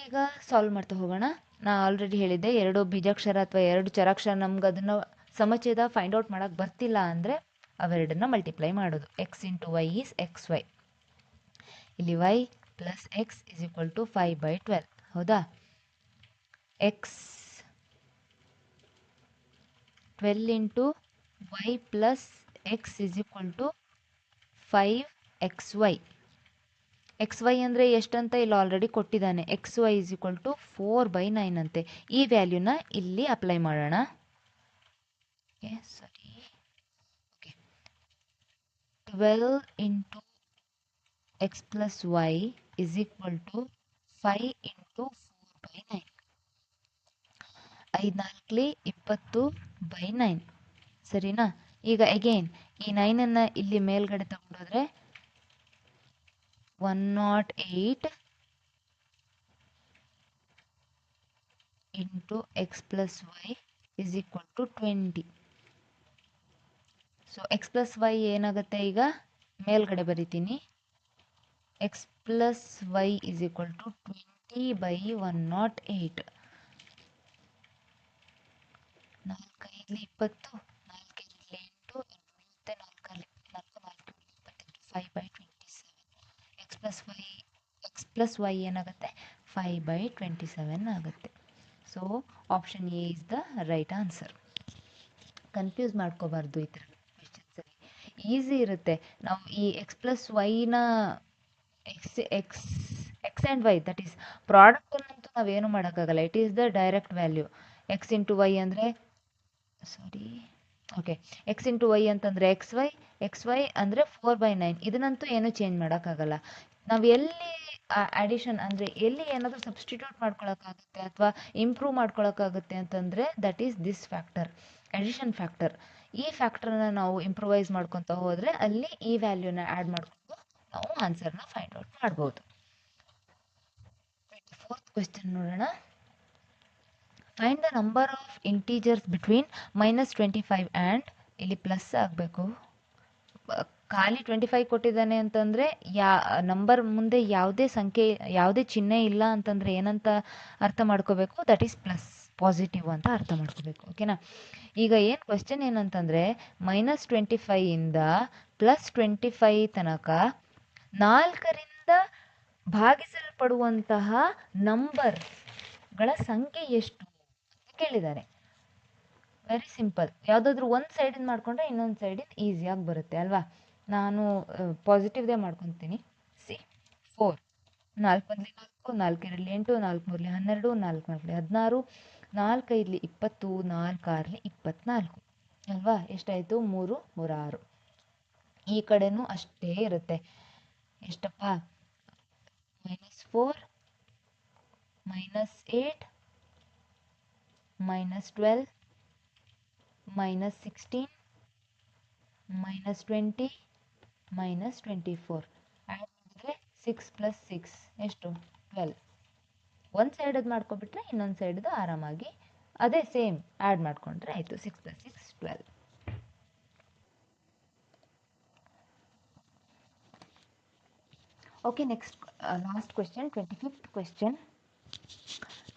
ಈಗ ಸಾಲ್ವ್ ಮಾಡ್ತಾ ಹೋಗೋಣ. ನಾನು ಆಲ್ರೆಡಿ ಹೇಳಿದ್ದೆ, ಎರಡು ಬೀಜಾಕ್ಷರ ಅಥವಾ ಎರಡು ಚರಾಕ್ಷರ ನಮ್ಗೆ ಅದನ್ನು ಸಮಚ್ಛೇದ ಫೈಂಡ್ ಔಟ್ ಮಾಡೋಕ್ಕೆ ಬರ್ತಿಲ್ಲ ಅಂದರೆ ಅವೆರಡನ್ನ ಮಲ್ಟಿಪ್ಲೈ ಮಾಡೋದು. x × y is xy. ಇಲ್ಲಿ y + x = 5/12. ಹೌದಾ? x 12 × y + x = 5xy. xy ಅಂದರೆ ಎಷ್ಟಂತ ಇಲ್ಲಿ ಆಲ್ರೆಡಿ ಕೊಟ್ಟಿದ್ದಾನೆ. xy = 4/9 ಅಂತೆ. ಈ ವ್ಯಾಲ್ಯೂನ ಇಲ್ಲಿ ಅಪ್ಲೈ ಮಾಡೋಣ. Okay 12 × x + y = 5 × 4/9. 5×4 = 20/9. ಸರಿನಾ? ಈಗ ಅಗೇನ್ ಈ 9ಅನ್ನು ಇಲ್ಲಿ ಮೇಲ್ಗಡೆ ತಗೊಂಡೋದ್ರೆ 108 × x + y = 20. So x + y ಏನಾಗುತ್ತೆ? ಈಗ ಮೇಲ್ಗಡೆ ಬರಿತೀನಿ. x + y = 20/108. 4×5 = 20, 4×8 = 5/27. x + y ಏನಾಗುತ್ತೆ? 5/27 ಆಗುತ್ತೆ. So option A is the right answer. Confuse ಮಾಡ್ಕೋಬಾರ್ದು ಈ ಥರ ಕ್ವೆಶ್ಚನ್ಸಲ್ಲಿ. ಈಸಿ ಇರುತ್ತೆ. ನಾವು ಈ x + yನ x and y that is ಪ್ರಾಡಕ್ಟನ್ನಂತೂ ನಾವೇನು ಮಾಡೋಕ್ಕಾಗಲ್ಲ. It is the direct value. x × y ಅಂದರೆ x × y ಅಂತಂದರೆ xy ಅಂದರೆ 4/9. ಇದನ್ನಂತೂ ಏನು ಚೇಂಜ್ ಮಾಡೋಕ್ಕಾಗಲ್ಲ. ನಾವು ಎಲ್ಲಿ ಅಡಿಷನ್ ಅಂದರೆ ಎಲ್ಲಿ ಏನಾದರೂ ಸಬ್ಸ್ಟಿಟ್ಯೂಟ್ ಮಾಡ್ಕೊಳಕ್ಕಾಗುತ್ತೆ ಅಥವಾ ಇಂಪ್ರೂವ್ ಮಾಡ್ಕೊಳಕ್ಕಾಗುತ್ತೆ ಅಂತಂದರೆ that is this factor, addition factor. ಈ ಫ್ಯಾಕ್ಟರ್ನ ನಾವು ಇಂಪ್ರೂವೈಸ್ ಮಾಡ್ಕೊತ ಹೋದರೆ ಅಲ್ಲಿ ಈ ವ್ಯಾಲ್ಯೂನ ಆ್ಯಡ್ ಮಾಡಿಕೊಂಡು ನಾವು ಆನ್ಸರ್ನ ಫೈಂಡ್ ಔಟ್ ಮಾಡ್ಬೋದು. 24th ಕ್ವೆಶ್ಚನ್ ನೋಡೋಣ. Find the number of integers between -25 and ಇಲ್ಲಿ ಪ್ಲಸ್ ಆಗಬೇಕು. ಖಾಲಿ 25 ಕೊಟ್ಟಿದ್ದಾನೆ ಅಂತಂದರೆ ನಂಬರ್ ಮುಂದೆ ಯಾವುದೇ ಚಿಹ್ನೆ ಇಲ್ಲ ಅಂತಂದರೆ ಏನಂತ ಅರ್ಥ ಮಾಡ್ಕೋಬೇಕು? ದಟ್ ಈಸ್ ಪ್ಲಸ್, ಪಾಸಿಟಿವ್ ಅಂತ ಅರ್ಥ ಮಾಡ್ಕೋಬೇಕು. ಓಕೆನಾ? ಈಗ ಏನು ಕ್ವೆಶ್ಚನ್ ಏನಂತಂದರೆ -25 ಇಂದ +25 ತನಕ 4ರಿಂದ ಭಾಗಿಸಲ್ಪಡುವಂತಹ ನಂಬರ್ಗಳ ಸಂಖ್ಯೆ ಎಷ್ಟು ಅಂತ ಕೇಳಿದ್ದಾರೆ. Very simple. ಯಾವುದಾದ್ರೂ ಒಂದು ಸೈಡಿಂದ ಮಾಡಿಕೊಂಡ್ರೆ ಇನ್ನೊಂದು ಸೈಡಿಂದ ಈಸಿಯಾಗಿ ಬರುತ್ತೆ ಅಲ್ವಾ. ನಾನು ಪಾಸಿಟಿವ್ದೇ ಮಾಡ್ಕೊತೀನಿ. ಸಿ 4, 4 1 4, 4 2 8, 4 3 12, 4 4 16, 4 5 20, 4 6 24 ಅಲ್ವಾ. ಎಷ್ಟಾಯಿತು? 3 3 6. ಈ ಕಡೆನೂ ಅಷ್ಟೇ ಇರುತ್ತೆ. ಎಷ್ಟಪ್ಪ? -4, -8, -12, -16, -20, -24. ಆ್ಯಡ್ ಮಾಡಿದ್ರೆ 6 + 6 ಎಷ್ಟು? 12. ಒಂದು ಸೈಡದ್ದು ಮಾಡ್ಕೊಬಿಟ್ರೆ ಇನ್ನೊಂದು ಸೈಡದು ಆರಾಮಾಗಿ ಅದೇ ಸೇಮ್ ಆ್ಯಡ್ ಮಾಡಿಕೊಂಡ್ರೆ ಆಯಿತು. 6 + 6 12. Okay, next, last question, 25th question.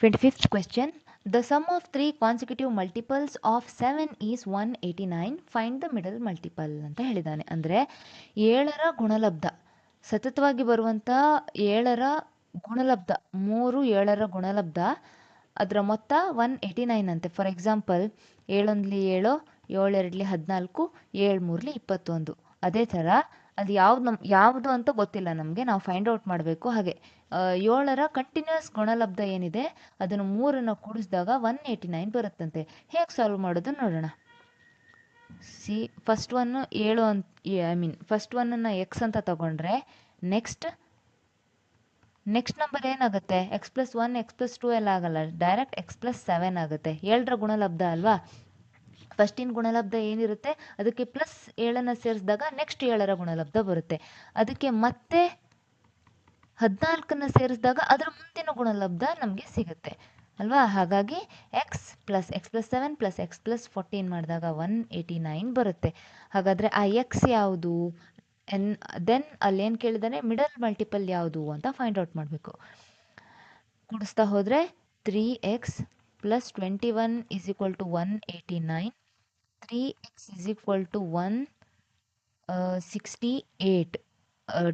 25th question. The sum of 3 consecutive multiples of 7 is 189. Find the middle multiple ಅಂತ ಹೇಳಿದ್ದಾನೆ. ಅಂದರೆ 7ರ ಗುಣಲಬ್ಧ, ಸತತವಾಗಿ ಬರುವಂಥ 7ರ ಗುಣಲಬ್ಧ, 3 7ರ ಗುಣಲಬ್ಧ, ಅದರ ಮೊತ್ತ 189 ಅಂತೆ. For example 7 1 7, 7 2 14, 7 3 21. ಅದೇ ಥರ ಅದು ಯಾವುದು ಅಂತ ಗೊತ್ತಿಲ್ಲ ನಮಗೆ, ನಾವು ಫೈಂಡ್ ಔಟ್ ಮಾಡಬೇಕು. ಹಾಗೆ 7ರ ಕಂಟಿನ್ಯೂಸ್ ಗುಣಲಬ್ಧ ಏನಿದೆ ಅದನ್ನು 3ನ್ನು ಕೂಡಿಸಿದಾಗ 189 ಬರುತ್ತಂತೆ. ಹೇಗೆ ಸಾಲ್ವ್ ಮಾಡೋದು ನೋಡೋಣ. ಸಿ, ಫಸ್ಟ್ ಒನ್ನು 7 ಅಂತ, ಫಸ್ಟ್ ಒನ್ನನ್ನು ಎಕ್ಸ್ ಅಂತ ತಗೊಂಡ್ರೆ ನೆಕ್ಸ್ಟ್ ನಂಬರ್ ಏನಾಗುತ್ತೆ? x+1 x+2 ಎಲ್ಲ ಆಗಲ್ಲ, ಡೈರೆಕ್ಟ್ x+7 ಆಗುತ್ತೆ. 7ರ ಗುಣಲಬ್ಧ ಅಲ್ವಾ. ಫಸ್ಟಿನ ಗುಣಲಬ್ಧ ಏನಿರುತ್ತೆ ಅದಕ್ಕೆ +7ನ್ನು ಸೇರಿಸಿದಾಗ ನೆಕ್ಸ್ಟ್ 7ರ ಗುಣಲಬ್ಧ ಬರುತ್ತೆ. ಅದಕ್ಕೆ ಮತ್ತೆ 14ನ್ನು ಸೇರಿಸಿದಾಗ ಅದರ ಮುಂದಿನ ಗುಣಲಬ್ಧ ನಮಗೆ ಸಿಗುತ್ತೆ ಅಲ್ವಾ. ಹಾಗಾಗಿ x+7 + x+14 ಮಾಡಿದಾಗ 189 ಬರುತ್ತೆ. ಹಾಗಾದರೆ ಆ ಎಕ್ಸ್ ಯಾವುದು? ದೆನ್ ಅಲ್ಲಿ ಏನು ಕೇಳಿದಾನೆ? ಮಿಡಲ್ ಮಲ್ಟಿಪಲ್ ಯಾವುದು ಅಂತ ಫೈಂಡ್ ಔಟ್ ಮಾಡಬೇಕು. ಕೂಡಿಸ್ತಾ ಹೋದರೆ 3x + 21 = 189, 3x = 168,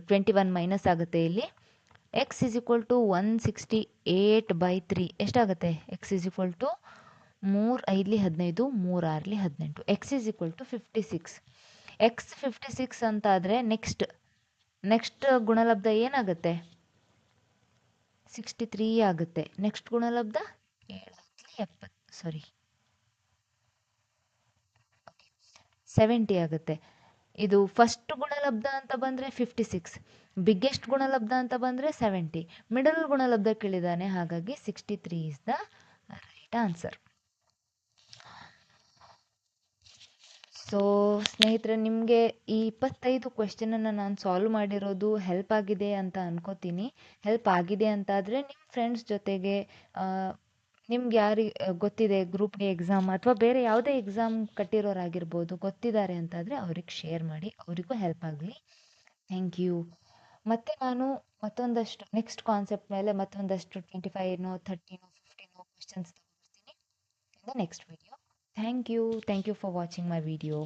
21 ಮೈನಸ್ ಆಗುತ್ತೆ ಇಲ್ಲಿ. x = 168/3 ಎಷ್ಟಾಗುತ್ತೆ? x = 3 5 15, 3 6 18. x = 56. x 56 ಅಂತಾದರೆ ನೆಕ್ಸ್ಟ್ ಗುಣಲಬ್ಧ ಏನಾಗುತ್ತೆ? 63 ಆಗುತ್ತೆ. ನೆಕ್ಸ್ಟ್ ಗುಣಲಬ್ಧ 70 ಆಗುತ್ತೆ. ಇದು ಫಸ್ಟ್ ಗುಣಲಬ್ಧ ಅಂತ ಬಂದರೆ 56, ಬಿಗ್ಗೆಸ್ಟ್ ಗುಣಲಬ್ಧ ಅಂತ ಬಂದರೆ 70, ಮಿಡಲ್ ಗುಣಲಬ್ಧ ಕೇಳಿದ್ದಾನೆ. ಹಾಗಾಗಿ 63 is the right answer. So ಸ್ನೇಹಿತರೆ, ನಿಮಗೆ ಈ 25 ಕ್ವೆಶ್ಚನನ್ನು ನಾನು ಸಾಲ್ವ್ ಮಾಡಿರೋದು ಹೆಲ್ಪ್ ಆಗಿದೆ ಅಂತ ಅನ್ಕೋತೀನಿ. ಹೆಲ್ಪ್ ಆಗಿದೆ ಅಂತಾದರೆ ನಿಮ್ಮ ಫ್ರೆಂಡ್ಸ್ ಜೊತೆಗೆ, ನಿಮ್ಗೆ ಯಾರಿಗೆ ಗೊತ್ತಿದೆ ಗ್ರೂಪ್ ಡಿ ಎಕ್ಸಾಮ್ ಅಥವಾ ಬೇರೆ ಯಾವುದೇ ಎಕ್ಸಾಮ್ ಕಟ್ಟಿರೋರಾಗಿರ್ಬೋದು, ಗೊತ್ತಿದ್ದಾರೆ ಅಂತಾದರೆ ಅವ್ರಿಗೆ ಶೇರ್ ಮಾಡಿ, ಅವರಿಗೂ ಹೆಲ್ಪ್ ಆಗಲಿ. Thank you. ಮತ್ತು ನಾನು ಮತ್ತೊಂದಷ್ಟು ನೆಕ್ಸ್ಟ್ ಕಾನ್ಸೆಪ್ಟ್ ಮೇಲೆ ಮತ್ತೊಂದಷ್ಟು 25 30 15 ಕ್ವೆಶ್ಚನ್ಸ್ ತಗೊಳ್ತೀನಿ in the next video. Thank you for watching my video.